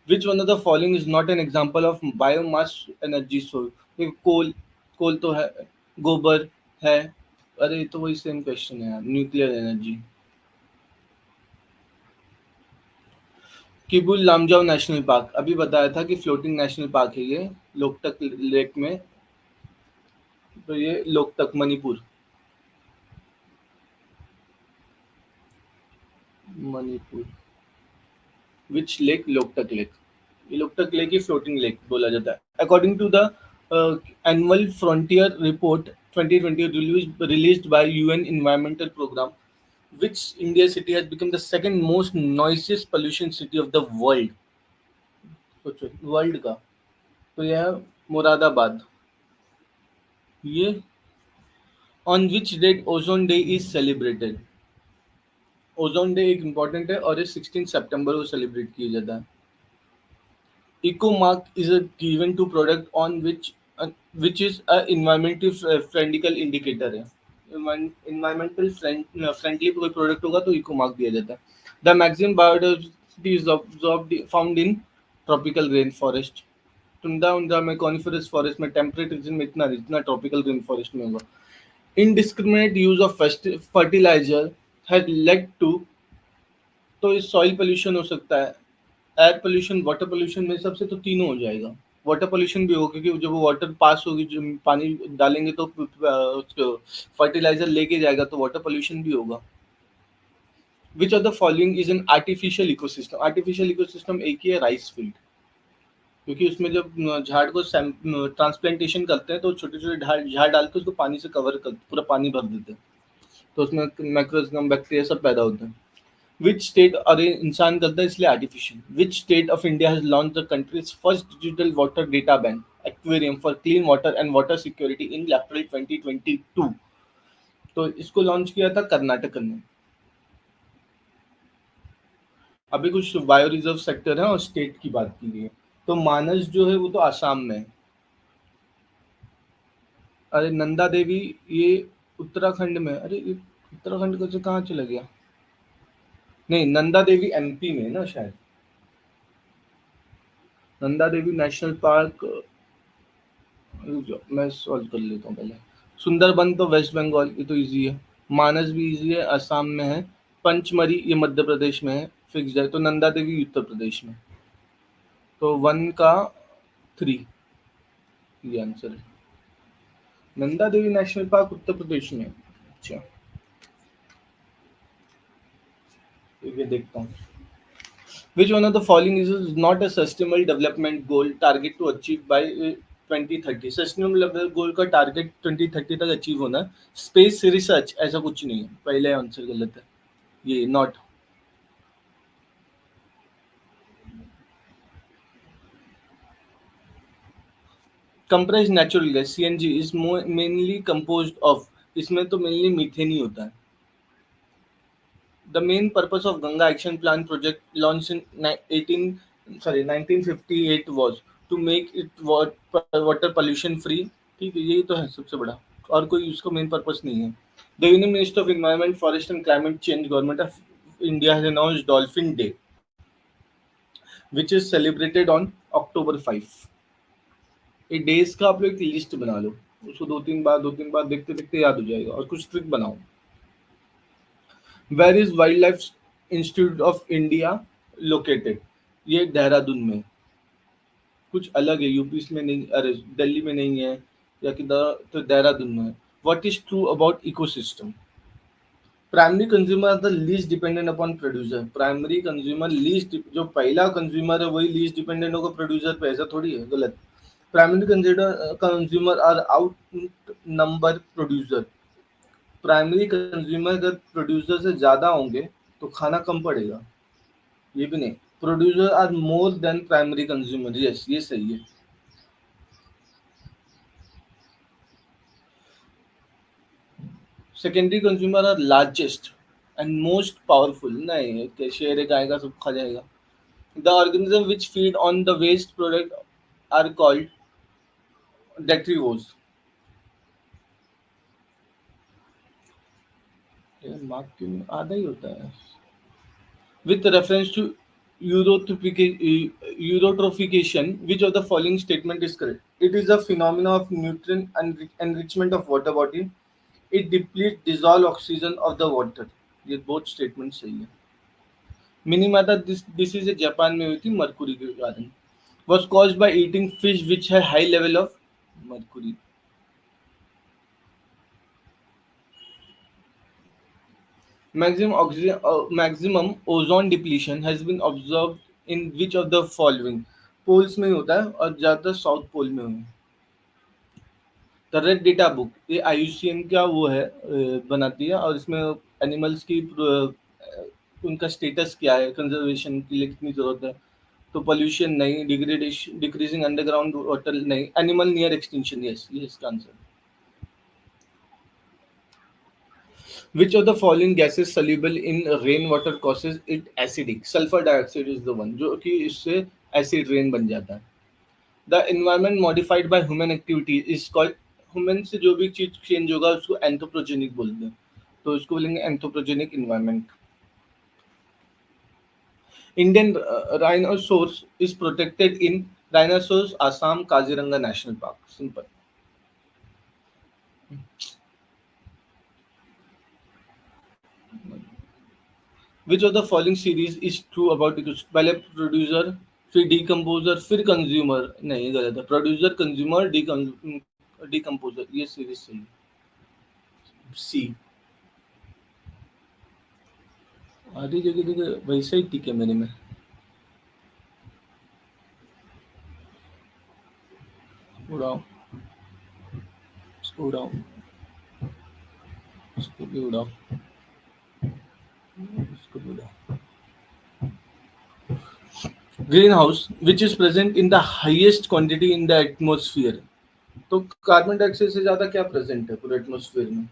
Which one of the following is not an example of biomass energy source? ये कोल तो है, गोबर है, अरे ये तो वही सेम क्वेश्चन है यार, nuclear energy. Keibul Lamjao national park, अभी बताया था कि फ्लोटिंग नेशनल पार्क है ये, लोकटक लेक में, तो ये Loktak Manipur, Manipur. Which lake? Loktak lake. ये लोकटक लेक ही फ्लोटिंग लेक बोला जाता है। According to the annual frontier report 2020 released by UN Environmental Program, which India city has become the second most noisiest pollution city of the world? सोचो world का, तो यह है मुरादाबाद। ये on which date ozone day is celebrated? Ozone day एक important है और ये 16 सितंबर को सेलिब्रेट किया जाता है। Ecomark is a given to product on which is a environmental friendly indicator है। environmental friendly कोई product होगा तो ecomark दिया जाता है। The maximum biodiversity is found in tropical rainforest। टुंडा उंडा में coniferous forest में temperate region में इतना जितना tropical rainforest में होगा। Indiscriminate use of fertilizer has led to, तो इस सॉइल पोल्यूशन हो सकता है, एयर पोल्यूशन, वाटर पोल्यूशन में सबसे तो तीनों हो जाएगा। वाटर पोल्यूशन भी होगा क्योंकि जब वो वाटर पास होगी, जो पानी डालेंगे तो उसको फर्टिलाइजर लेके जाएगा, तो वाटर पोल्यूशन भी होगा। Which of the following is an artificial ecosystem? Artificial ecosystem एक ही है, राइस फील्ड, क्योंकि उसमें जब झाड़ को ट्रांसप्लांटेशन करते हैं तो छोटे छोटे झाड़ डाल के उसको पानी से कवर कर, पूरा पानी भर देते हैं, तो उसमें माइक्रोऑर्गेनिज्म, बैक्टीरिया सब पैदा होते हैं। Which state, अरे इंसान करता है इसलिए artificial. Which state of India has launched the country's first digital water data bank aquarium for clean water and water security in April 2022? तो इसको लॉन्च किया था कर्नाटक ने। अभी कुछ बायो रिजर्व सेक्टर है और स्टेट की बात की गई है, तो मानस जो है वो तो आसाम में है। अरे नंदा देवी ये उत्तराखंड में, अरे उत्तराखंड को कहाँ चला गया? नहीं, नंदा देवी एमपी में है ना शायद। नंदा देवी नेशनल पार्क, मैं सॉल्व कर लेता हूँ पहले। सुंदरबन तो वेस्ट बंगाल, ये तो इजी है। मानस भी इजी है, असम में है। पंचमरी ये मध्य प्रदेश में है, फिक्स है। तो नंदा देवी उत्तर प्रदेश में, तो 1 का 3 ये आंसर है। नंदा देवी नेशनल पार्क उत्तर प्रदेश में। अच्छा, ये देखता हूँ। Which one of the following is not a sustainable development goal target to achieve by 2030? Sustainable development goal का टारगेट 2030 तक अचीव होना है। स्पेस रिसर्च ऐसा कुछ नहीं है, पहले आंसर गलत है, ये not. Compressed natural gas CNG is mainly composed of, इसमें तो मेनली मीथेन ही होता है। The main purpose of Ganga Action Plan project launched in 1958 was to make it water pollution free। ठीक है, यही तो है सबसे बड़ा, और कोई उसका मेन पर्पस नहीं है। The Union Minister of Environment, Forest and Climate Change, Government of India has announced Dolphin Day, which is celebrated on October 5। ये डेज का आप लोग एक लिस्ट बना लो, उसको दो तीन बार देखते देखते याद हो जाएगा, और कुछ ट्रिक बनाओ। Where is wild life institute of India located? ये देहरादून में। कुछ अलग है, यूपी में नहीं, अरे दिल्ली में नहीं है, या किधर, तो देहरादून में है। What is true about ecosystem? Primary consumer are the least dependent upon producer. Primary consumer least, जो पहला कंज्यूमर है वही लीस्ट डिपेंडेंट होगा प्रोड्यूसर पे, ऐसा थोड़ी है, गलत। Primary consumer are outnumber producer. Primary consumer अगर प्रोड्यूसर से ज्यादा होंगे तो खाना कम पड़ेगा, ये भी नहीं। Producer are more than primary consumer, yes ये सही है। Secondary consumer are largest and most powerful, नहीं कि शेर एक आएगा सब खा जाएगा। The organism which feed on the waste product are called detritivores. Mark क्यों आधा ही होता है? With reference to eutrophication, which of the following statement is correct? It is a phenomenon of nutrient enrichment of water body. It depletes dissolved oxygen of the water. ये both statements सही है। Minimata disease Japan में हुई थी Mercury के कारण। Was caused by eating fish which had high level of mercury. Maximum ozone depletion has been observed in which of the following? Poles में ही होता है और ज्यादातर साउथ पोल में हुआ है। द रेड डेटा बुक ये IUCN का वो है, बनाती है, और इसमें एनिमल्स की उनका स्टेटस क्या है, कंजर्वेशन के लिए कितनी जरूरत है। तो पोल्यूशन नहीं, डिग्रेडेशन, डिक्रीजिंग अंडरग्राउंड वाटर नहीं, एनिमल नियर एक्सटिंक्शन, यस ये इसका answer. Which of the following gases soluble in rainwater causes it acidic? Sulfur dioxide is the one जो कि इससे acid rain बन जाता है। The environment modified by human activity is called, human से जो भी चीज चेंज होगा उसको एंथ्रोपोजेनिक बोलते हैं, तो इसको बोलेंगे anthropogenic environment. Indian rhinoceros is protected in rhinoceros Assam Kaziranga National Park. Simple. Which of the following series is true about ecosystem? पहले प्रोड्यूसर, फिर डीकम्पोजर, फिर कंज्यूमर, नहीं गलत है। प्रोड्यूसर, कंज्यूमर, डीकम्पोजर, ये सीरीज सही है। सी आधी जगह जगह वैसा ही टिक है मेरे में। उड़ाओ, इसको उड़ाओ, इसको भी उड़ाओ, इसको भी उड़ाओ। Green house which is present in the highest quantity in the atmosphere. तो कार्बन डाइऑक्साइड से ज्यादा क्या प्रेजेंट है पूरे एटमोस्फियर में?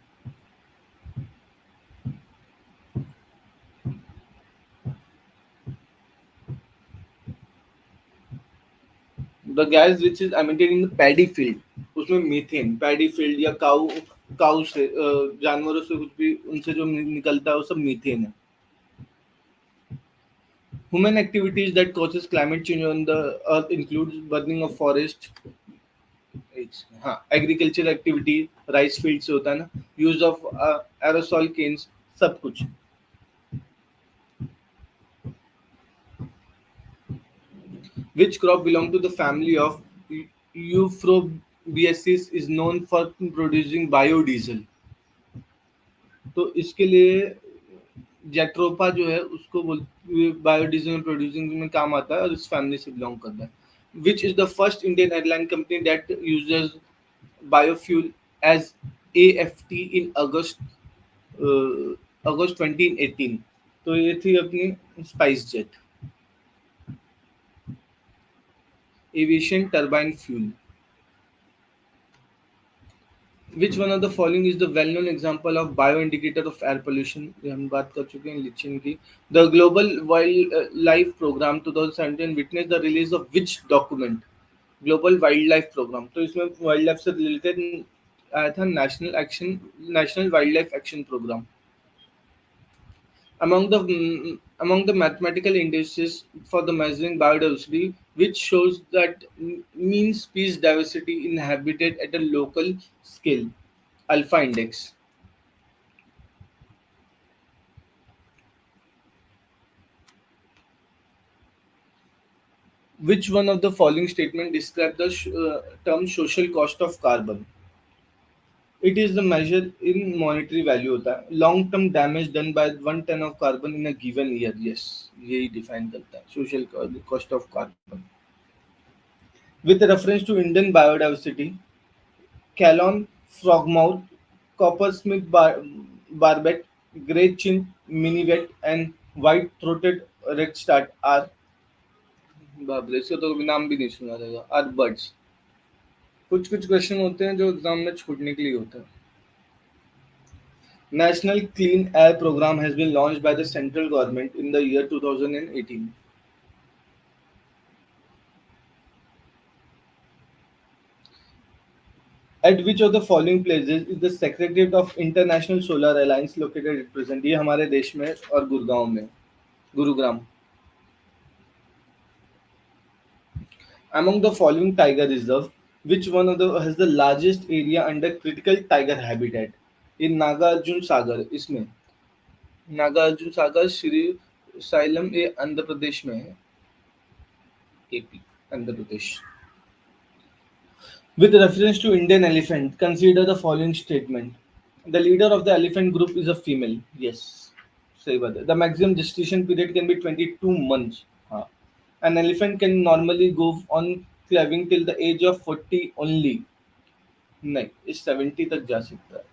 The gas which is emitted in the paddy field, उसमें मीथेन, पैडी फील्ड या काऊ काऊ से जानवरों से कुछ भी उनसे जो निकलता है वो सब मीथेन है। Human activities that causes climate change on the earth includes burning of forest, हाँ एग्रीकल्चर एक्टिविटी, राइस फील्ड से होता है ना, यूज ऑफ एरोसॉल केन्स, सब कुछ। Which crop belong to the family of Euphorbiaceae is known for producing biodiesel? तो इसके लिए जेट्रोपा जो है उसको बायोडीजल में प्रोड्यूसिंग में काम आता है और इस फैमिली से बिलोंग करता है। Which is the first Indian airline company that uses biofuel as AFT in August 2018? तो ये थी अपनी SpiceJet, aviation turbine fuel. Which one of the following is the well-known example of bioindicator of air pollution? ये हम बात कर चुके हैं लिचिन की। The Global Wildlife Program 2017 witnessed the release of which document? Global Wildlife Program। तो इसमें wild life से रिलेटेड आया था national wild life action programme. Among the mathematical indices for the measuring biodiversity, which shows that mean species diversity in habitat at a local scale, alpha index. Which one of the following statement describe the term social cost of carbon? It is the measure in monetary value होता है। Long term damage done by 1 ton of carbon in a given year. Yes, यही define करता है social cost of carbon. With reference to Indian biodiversity, Calon, frogmouth, Coppersmith barbet, grey-chinned minivet, and white-throated redstart are बाप रे, इसका तो कभी नाम भी नहीं सुना रहेगा, आर बर्ड्स। कुछ कुछ क्वेश्चन होते हैं जो एग्जाम में छूटने के लिए होते हैं। National Clean Air Program has been launched by the central government in the year 2018. At which of the following places is the Secretariat of International Solar Alliance located at present? ये हमारे देश में और गुड़गांव में, Gurugram. Among the following tiger reserve, which one of the has the largest area under critical tiger habitat? ये नागार्जुन सागर, इसमें Nagarjuna Sagar Shri xylem, ये आंध्र प्रदेश में है, AP, Andhra Pradesh. With reference to Indian elephant, consider the following statement. The leader of the elephant group is a female. Yes. सही बात है. The maximum gestation period can be 22 months. हाँ. An elephant can normally go on calving till the age of 40 only. नहीं, इस 70 तक जा सकता है.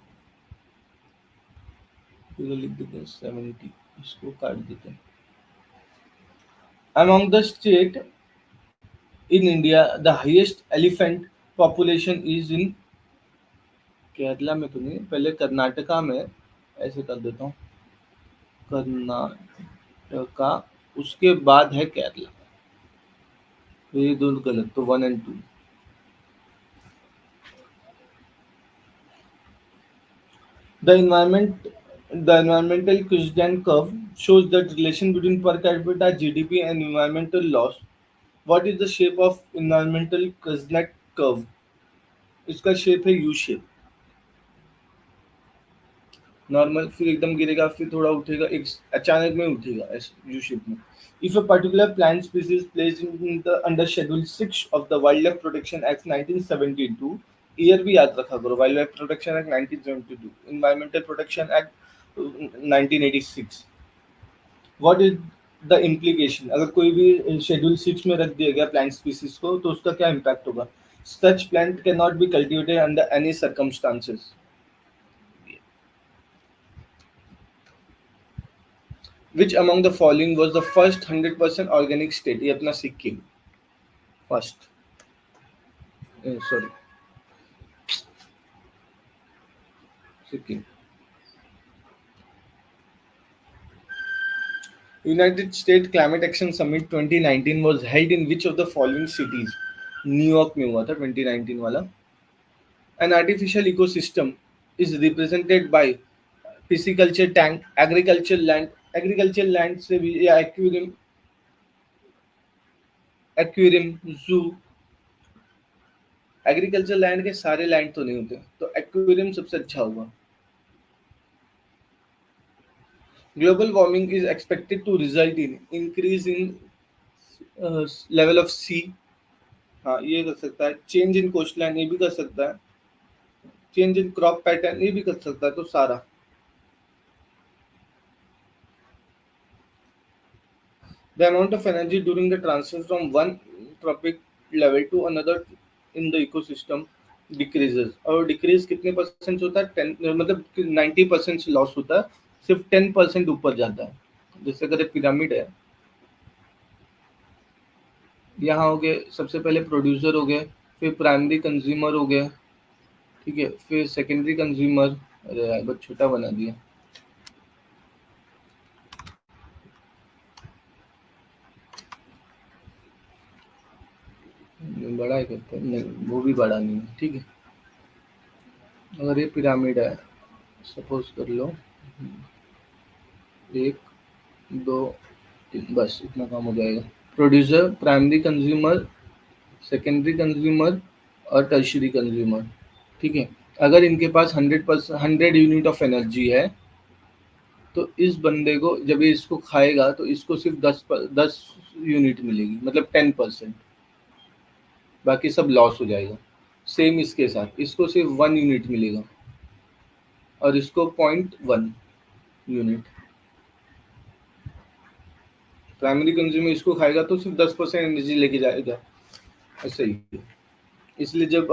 तो लिख देते हैं 70. इसको काट देते हैं. Among the state in India, the highest elephant population is in Kerala में तो नहीं, पहले कर्नाटका में, ऐसे कर देता हूँ, कर्नाटका, उसके बाद है केरला। ये दो गलत, तो 1 and 2। The environmental Kuznets curve shows that relation between per capita GDP and environmental loss. What is the shape of environmental Kuznets curve? इसका शेप है यू शेप, नॉर्मल, फिर एकदम गिरेगा, फिर थोड़ा उठेगा, एक अचानक में उठेगा, ऐसे यू शेप में। If a particular plant species placed in the under Schedule 6 of the Wildlife Protection Act 1972, year भी याद रखा करो, wild life protection act 1972, environmental protection act 1986। What is the implication? अगर कोई भी शेड्यूल 6 में रख दिया गया प्लांट स्पीसीज को, तो उसका क्या इम्पैक्ट होगा? Such plant can not be cultivated under any circumstances. Which among the following was the first 100% organic state? ये अपना Sikkim first, sorry, Sikkim. United States Climate Action Summit 2019 was held in which of the following cities? New York में हुआ था 2019 वाला। An artificial ecosystem is represented by pisciculture tank, agricultural land से भी, या aquarium, जू। एग्रीकल्चर लैंड के सारे लैंड तो नहीं होते, तो एक्वेरियम सबसे अच्छा होगा। Global warming is expected to result in increase in level of sea, हाँ ये कर सकता है। चेंज इन कोस्ट लाइन, ये भी कर सकता है। चेंज इन क्रॉप पैटर्न, ये भी कर सकता है। तो सारा। The amount of energy during the transfer from one tropic level to another in the ecosystem decreases। और डिक्रीज कितने परसेंट होता है? 10, मतलब 90% लॉस होता है, सिर्फ 10% ऊपर जाता है। जैसे अगर पिरामिड है, यहाँ हो गए सबसे पहले प्रोड्यूसर हो गए, फिर प्राइमरी कंज्यूमर हो गए, ठीक है, फिर सेकेंडरी कंज्यूमर। अरे यार बहुत छोटा बना दिया, बड़ा ही करते हैं, नहीं वो भी बड़ा नहीं है, ठीक है। अगर ये पिरामिड है, सपोज कर लो 1 2 3, बस इतना काम हो जाएगा। Producer, primary consumer, secondary consumer और टर्शियरी कंज्यूमर, ठीक है। अगर इनके पास 100 यूनिट ऑफ एनर्जी है, तो इस बंदे को जब ये इसको खाएगा तो इसको सिर्फ 10 यूनिट मिलेगी, मतलब 10%, बाकी सब लॉस हो जाएगा। सेम इसके साथ, इसको सिर्फ 1 यूनिट मिलेगा और इसको 0.1 यूनिट। प्राइमरी कंज्यूमर इसको खाएगा तो सिर्फ 10% एनर्जी लेके जाएगा, ऐसे ही। इसलिए जब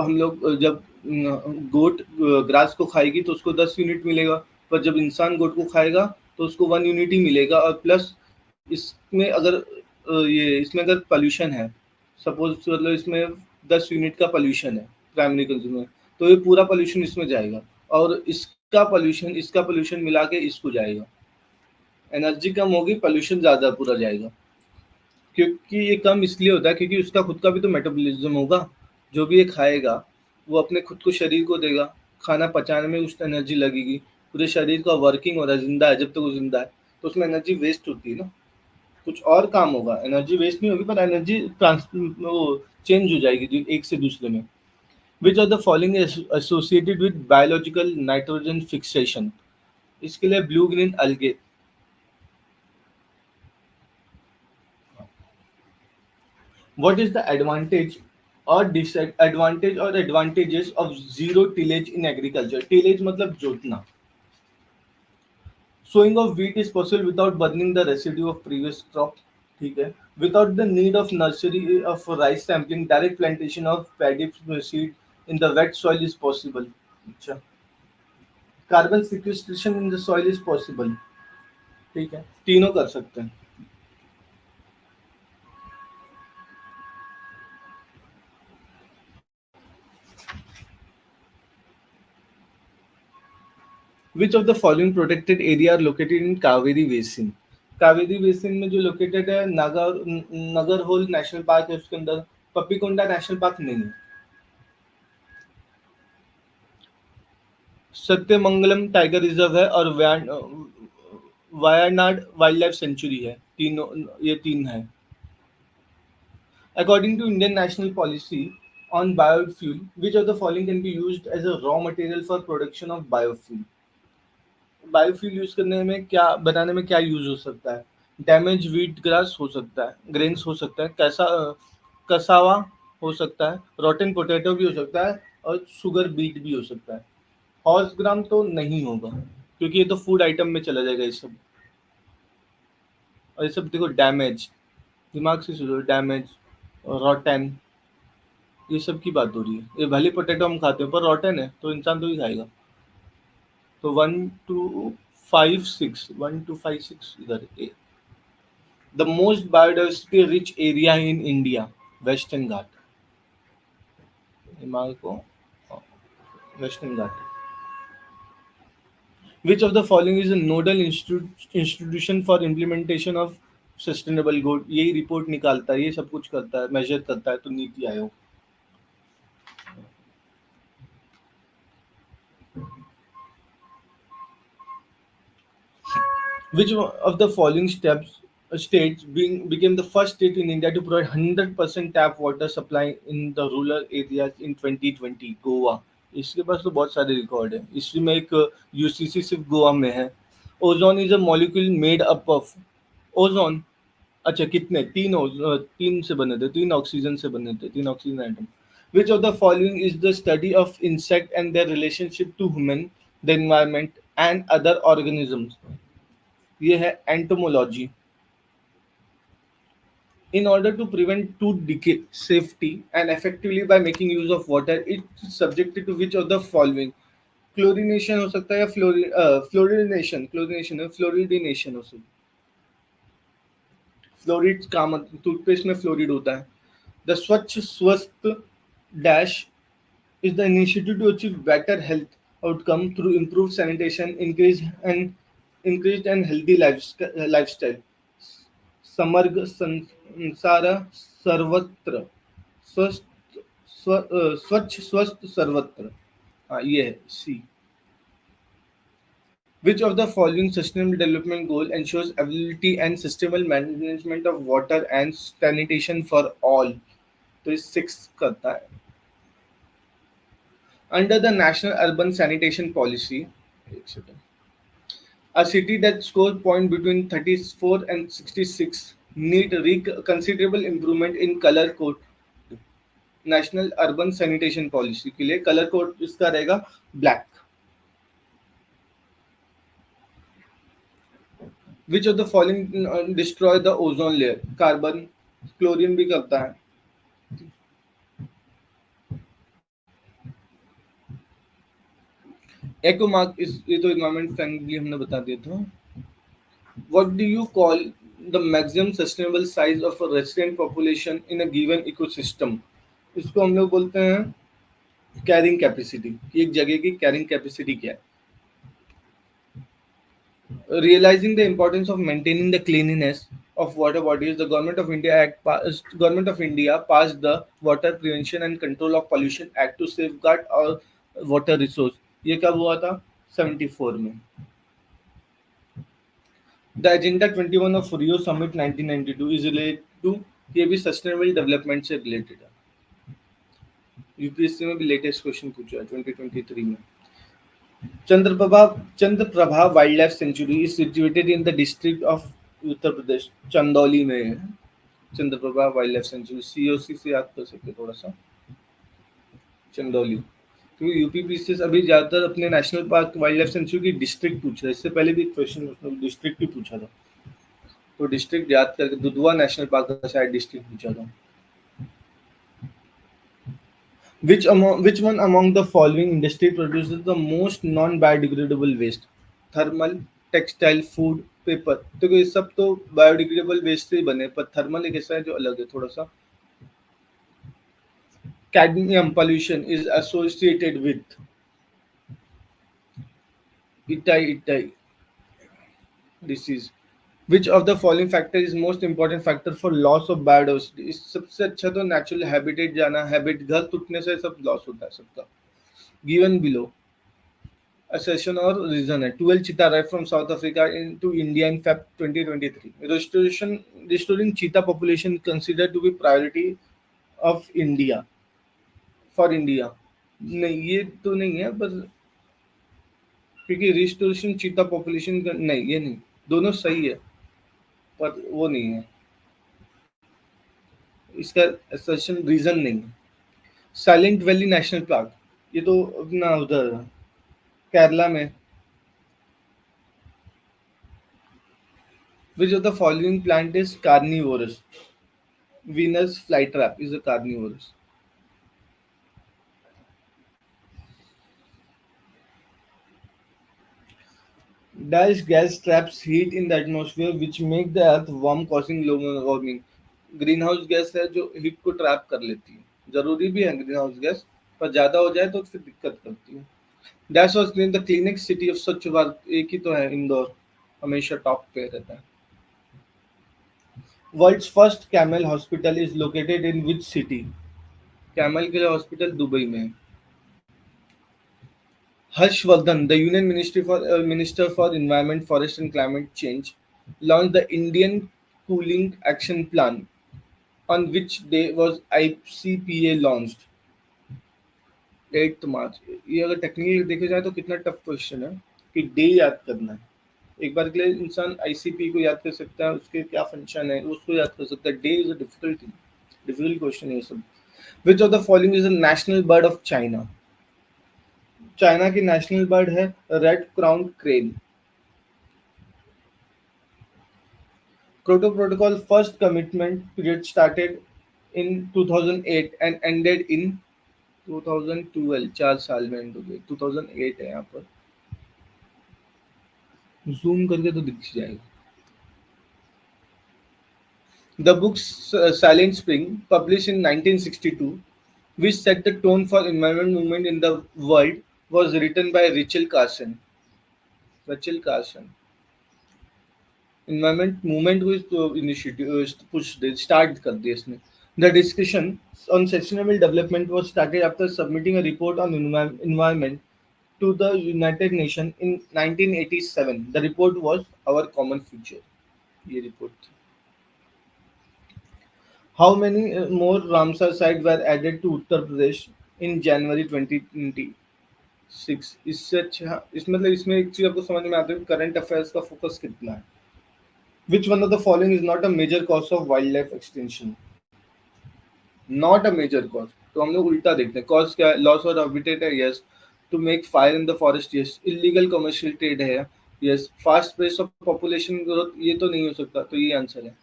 गोट ग्रास को खाएगी तो उसको 10 यूनिट मिलेगा, पर जब इंसान गोट को खाएगा तो उसको 1 यूनिट ही मिलेगा। और प्लस इसमें अगर पॉल्यूशन है, सपोज मतलब इसमें 10 यूनिट का पॉल्यूशन है प्राइमरी कंज्यूमर, तो ये पूरा पॉल्यूशन इसमें जाएगा, और इसका पॉल्यूशन मिला के इसको जाएगा। एनर्जी कम होगी, पॉल्यूशन ज़्यादा पूरा जाएगा। क्योंकि ये कम इसलिए होता है क्योंकि उसका खुद का भी तो मेटाबॉलिज्म होगा। जो भी ये खाएगा वो अपने खुद को शरीर को देगा, खाना पचाने में उसको एनर्जी लगेगी, पूरे शरीर का वर्किंग हो रहा है, जिंदा है, जब तक वो जिंदा है तो उसमें एनर्जी वेस्ट होती है ना, कुछ और काम होगा, एनर्जी वेस्ट नहीं होगी पर एनर्जी ट्रांस वो चेंज हो जाएगी एक से दूसरे में। विच of the following is associated with biological nitrogen fixation? इसके लिए ब्लू ग्रीन अलगे। What is the advantage or advantages of zero tillage in agriculture? Tillage मतलब जोतना। Sowing of wheat is possible without burning the residue of previous crop. ठीक है। Without the need of nursery of rice sampling, direct plantation of paddy seed in the wet soil is possible. अच्छा। Carbon sequestration in the soil is possible. ठीक है, तीनों कर सकते हैं। Which of the following protected area are located in Kaveri Basin? Kaveri basin में जो located है नगर होल नेशनल पार्क है, उसके अंदर पप्पीकोंडा नेशनल पार्क नहीं है। सत्यमंगलम टाइगर रिजर्व है और वायनाड वाइल्ड लाइफ सेंचुरी है। तीनों, ये तीन है। According to Indian national policy on biofuel, which of the following can be used as a raw material for production of biofuel? Biofuel use करने में क्या बनाने में क्या यूज हो सकता है? डैमेज व्हीट ग्रास हो सकता है, ग्रेन्स हो सकता है, कसावा हो सकता है, रॉटन पोटैटो भी हो सकता है, और शुगर बीट भी हो सकता है। हॉर्स ग्राम तो नहीं होगा क्योंकि ये तो फूड आइटम में चला जाएगा ये सब। और ये सब देखो डैमेज, दिमाग से सोचो, डैमेज, रॉटन, ये सब की बात हो रही है। ये भले पोटैटो हम खाते हैं पर रॉटन है तो इंसान तो ही खाएगा। तो 1 2 5 6, 1 2 5 6 इधर। The most biodiversity rich area in India, western Ghat. दिमाग को, western Ghat. Which of the following is a nodal institution for implementation of sustainable goal? यही रिपोर्ट निकालता है, ये सब कुछ करता है, मेजर करता है, तो NITI Aayog. Which of the following states became the first state in India to provide 100% tap water supply in the rural areas in 2020? Goa. इसके पास तो बहुत सारे रिकॉर्ड है, इसमें में एक यूसीसी सिर्फ गोवा में है। Ozone is a molecule made up of, ozone, अच्छा कितने, तीन से बने थे, तीन ऑक्सीजन से बने थे, तीन oxygen atom. Which of the following is the study of insect and their relationship to human, the environment and other organisms? ये है entomology. In order to prevent tooth decay safety and effectively by making use of water, it is subjected to which of the following? Chlorination हो सकता है या fluorination, chlorination है, फ्लोरिडिनेशन हो सकता है। फ्लोरिड का मतलब टूथपेस्ट में फ्लोरिड होता है। द स्वच्छ स्वस्थ dash is the initiative to achieve better health outcome through improved sanitation, increased and healthy lifestyle. समग्र संसार सर्वत्र, स्वच्छ स्वस्थ सर्वत्र। हाँ, ये है सी। Which of the following sustainable development goal ensures availability and sustainable management of water and sanitation for all? तो ये 6 करता है। Under the National Urban Sanitation Policy, a city that scores point between 34 and 66 need considerable improvement in color code। National urban sanitation policy के लिए colour code इसका रहेगा black. Which of the following destroy the ozone layer? Carbon, chlorine भी करता है। एको mark इस ये तो एनवायरमेंट फ्रेंडली हमने बता दिया था. What do you call the maximum sustainable size of a resident population in a given ecosystem? इसको हम लोग बोलते हैं कैरिंग कैपेसिटी. एक जगह की कैरिंग कैपेसिटी क्या है? Realizing the importance of maintaining the cleanliness of water bodies, the Government of India passed the Water Prevention and Control of Pollution Act to safeguard our water resource. ये कब हुआ था? 74 में. The Agenda 21 of Rio Summit 1992 is related to ये भी sustainable development से related है. UPSC में भी लेटेस्ट क्वेश्चन पूछा है 2023 में. Chandraprabha wild life sanctuary is situated in the district of Uttar Pradesh. Chandauli में है Chandraprabha wild life sanctuary. COC से याद कर सकते थोड़ा सा. चंदौली क्योंकि यूपीपीसी अभी ज्यादातर अपने national park wild life century की डिस्ट्रिक्ट पूछ रहा है. इससे पहले भी क्वेश्चन उसने डिस्ट्रिक्ट ही पूछा था, तो डिस्ट्रिक्ट याद करके दुधवा नेशनल पार्क का शायद डिस्ट्रिक्ट पूछा था. Which one among the following industry produces the most non-biodegradable waste? Thermal, textile, food, paper. देखो ये सब तो बायोडिग्रेडेबल वेस्ट से ही बने, पर थर्मल एक ऐसा है जो अलग है थोड़ा सा. Cadmium pollution is associated with itai disease. Which of the following factor is most important factor for loss of biodiversity? इस सबसे अच्छा तो नेचुरल हैबिटेट जाना. हैबिट घर टूटने से सब लॉस होता है सबका. Given below assertion or reason है. 12 cheetah arrived from South Africa into India in Feb 2023. Restoring cheetah population considered to be priority of India. For India. नहीं ये तो नहीं है, पर क्योंकि रिस्टोरेशन चीता पॉपुलेशन का नहीं, ये नहीं. दोनों सही है पर वो नहीं है. इसका assertion रीजन नहीं है. साइलेंट वैली नेशनल पार्क ये तो अपना उधर केरला में. Which of the following plant is carnivorous? Venus flytrap is a carnivorous. Dash gas traps heat in the atmosphere which make the earth warm causing global warming. Green house gas है जो heat को trap कर लेती है. जरूरी भी है green house gas, पर ज्यादा हो जाए तो फिर दिक्कत करती है. Dash was named the cleanest city of स्वच्छ भारत. एक ही तो है इंदौर, हमेशा टॉप पे रहता है. World's first camel hospital is located in which city? Camel के लिए हॉस्पिटल दुबई में है. Harshvardhan, the Union Minister for Environment, Forest and Climate Change, launched the Indian Cooling Action Plan. On which day was ICPA launched? 8 मार्च. ये अगर technically देखे जाए तो कितना टफ क्वेश्चन है कि डे याद करना है. एक बार के लिए इंसान आईसीपी को याद कर सकता है, उसके क्या फंक्शन है उसको याद कर सकता है. Day is a difficult question है सब. विच of the following is the national bird of China? China की नेशनल बर्ड है red crown crane. Kyoto protocol first commitment period started in 2008 and ended in 2012. 4 साल में एंड हो गए. 2008 है यहाँ पर. जूम करके तो दिख जाएगा. The book Silent Spring, published in 1962, which set the tone for environment movement in the world, was written by Rachel Carson. Environment movement को initiative push start कर दिया इसने. The discussion on sustainable development was started after submitting a report on environment to the United Nations in 1987. The report was Our Common Future. ये report थी. How many more Ramsar sites were added to Uttar Pradesh in January 2026? इससे अच्छा मतलब इसमें एक चीज आपको समझ में आता है करंट अफेयर्स का फोकस कितना है. Which one of the following is not a major cause of wildlife extinction? Not a major cause. तो हम लोग उल्टा देखते हैं. कॉज क्या है? लॉस ऑफ हैबिटेट है. Yes. To make fire in the forest. Yes. Illegal commercial trade है. Yes. Fast pace of population growth. ये तो नहीं हो सकता, तो ये आंसर है.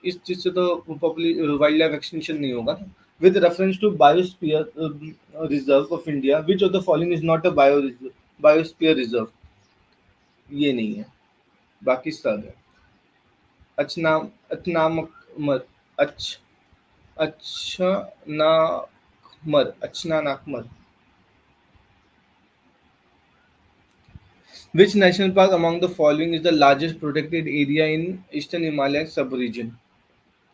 इस चीज से तो वाइल्ड लाइफ एक्सटिंक्शन नहीं होगा. With reference to biosphere reserve of India, which of the following is not a bio reserve? Biosphere reserve, ये नहीं है, बाकी सब है। अचनाम अचनामर अच अचनानाकमर। Which national park among the following is the largest protected area in Eastern Himalayas sub-region?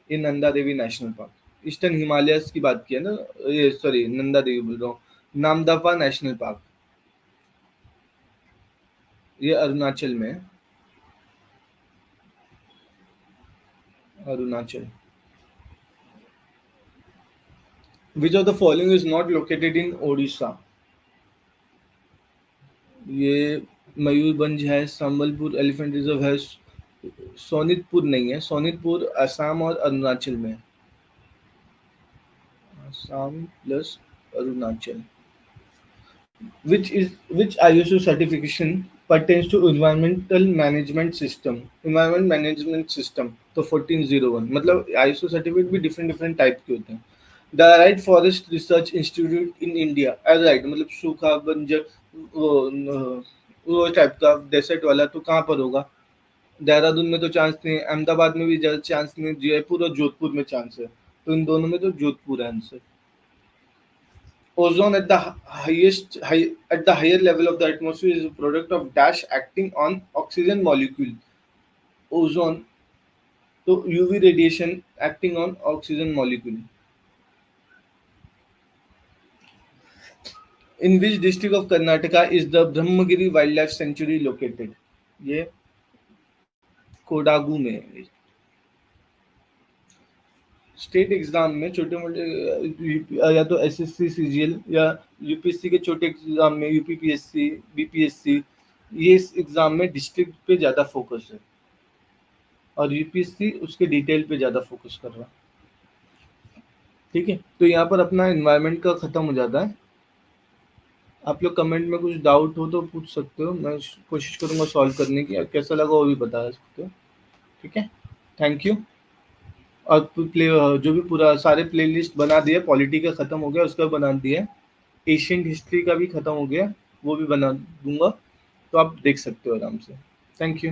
In Nanda Devi national park. Eastern Himalayas की बात की है ना, ये सॉरी नंदा देवी बोल रहा हूँ, नामदफा नेशनल पार्क, ये अरुणाचल में है, Arunachal. Which of the following is not located in Odisha? ये मयूरभंज है, संबलपुर एलिफेंट रिजर्व है, सोनितपुर नहीं है, सोनितपुर असम और अरुणाचल में है। Assam plus Arunachal. Which ISO certification pertains to environmental management system? Environment management system तो 1401, मतलब ISO सर्टिफिकेट भी डिफरेंट डिफरेंट टाइप के होते हैं। The right forest research institute in India, right मतलब सूखा बंजर वो टाइप का डेसर्ट वाला तो कहाँ पर होगा? देहरादून में तो चांस नहीं है, अहमदाबाद में भी ज्यादा चांस नहीं, जयपुर और जोधपुर में चांस है, तो इन दोनों में तो जोधपुर है answer. Ozone at the higher level of the atmosphere is a product of dash acting on oxygen molecule. Ozone, so UV radiation acting on oxygen molecule. In which district of Karnataka is the Brahmagiri Wildlife Sanctuary located? ये कोडागू में है। State exam में छोटे मोटे या तो SSC CGL या UPSC के छोटे एग्जाम में यूपीपीएससी बीपीएससी, ये इस एग्जाम में डिस्ट्रिक्ट पे ज्यादा फोकस है और यूपीएससी उसके डिटेल पे ज्यादा फोकस कर रहा है। ठीक है, तो यहाँ पर अपना एनवायरनमेंट का खत्म हो जाता है। आप लोग कमेंट में कुछ डाउट हो तो पूछ सकते हो, मैं कोशिश करूंगा सॉल्व करने की, कैसा लगा वो भी बता सकते हो। ठीक है, थैंक यू। और जो भी पूरा सारे प्लेलिस्ट बना दिए, पॉलिटी का खत्म हो गया उसका बना दिया, एशियंट हिस्ट्री का भी खत्म हो गया वो भी बना दूंगा, तो आप देख सकते हो आराम से। Thank you.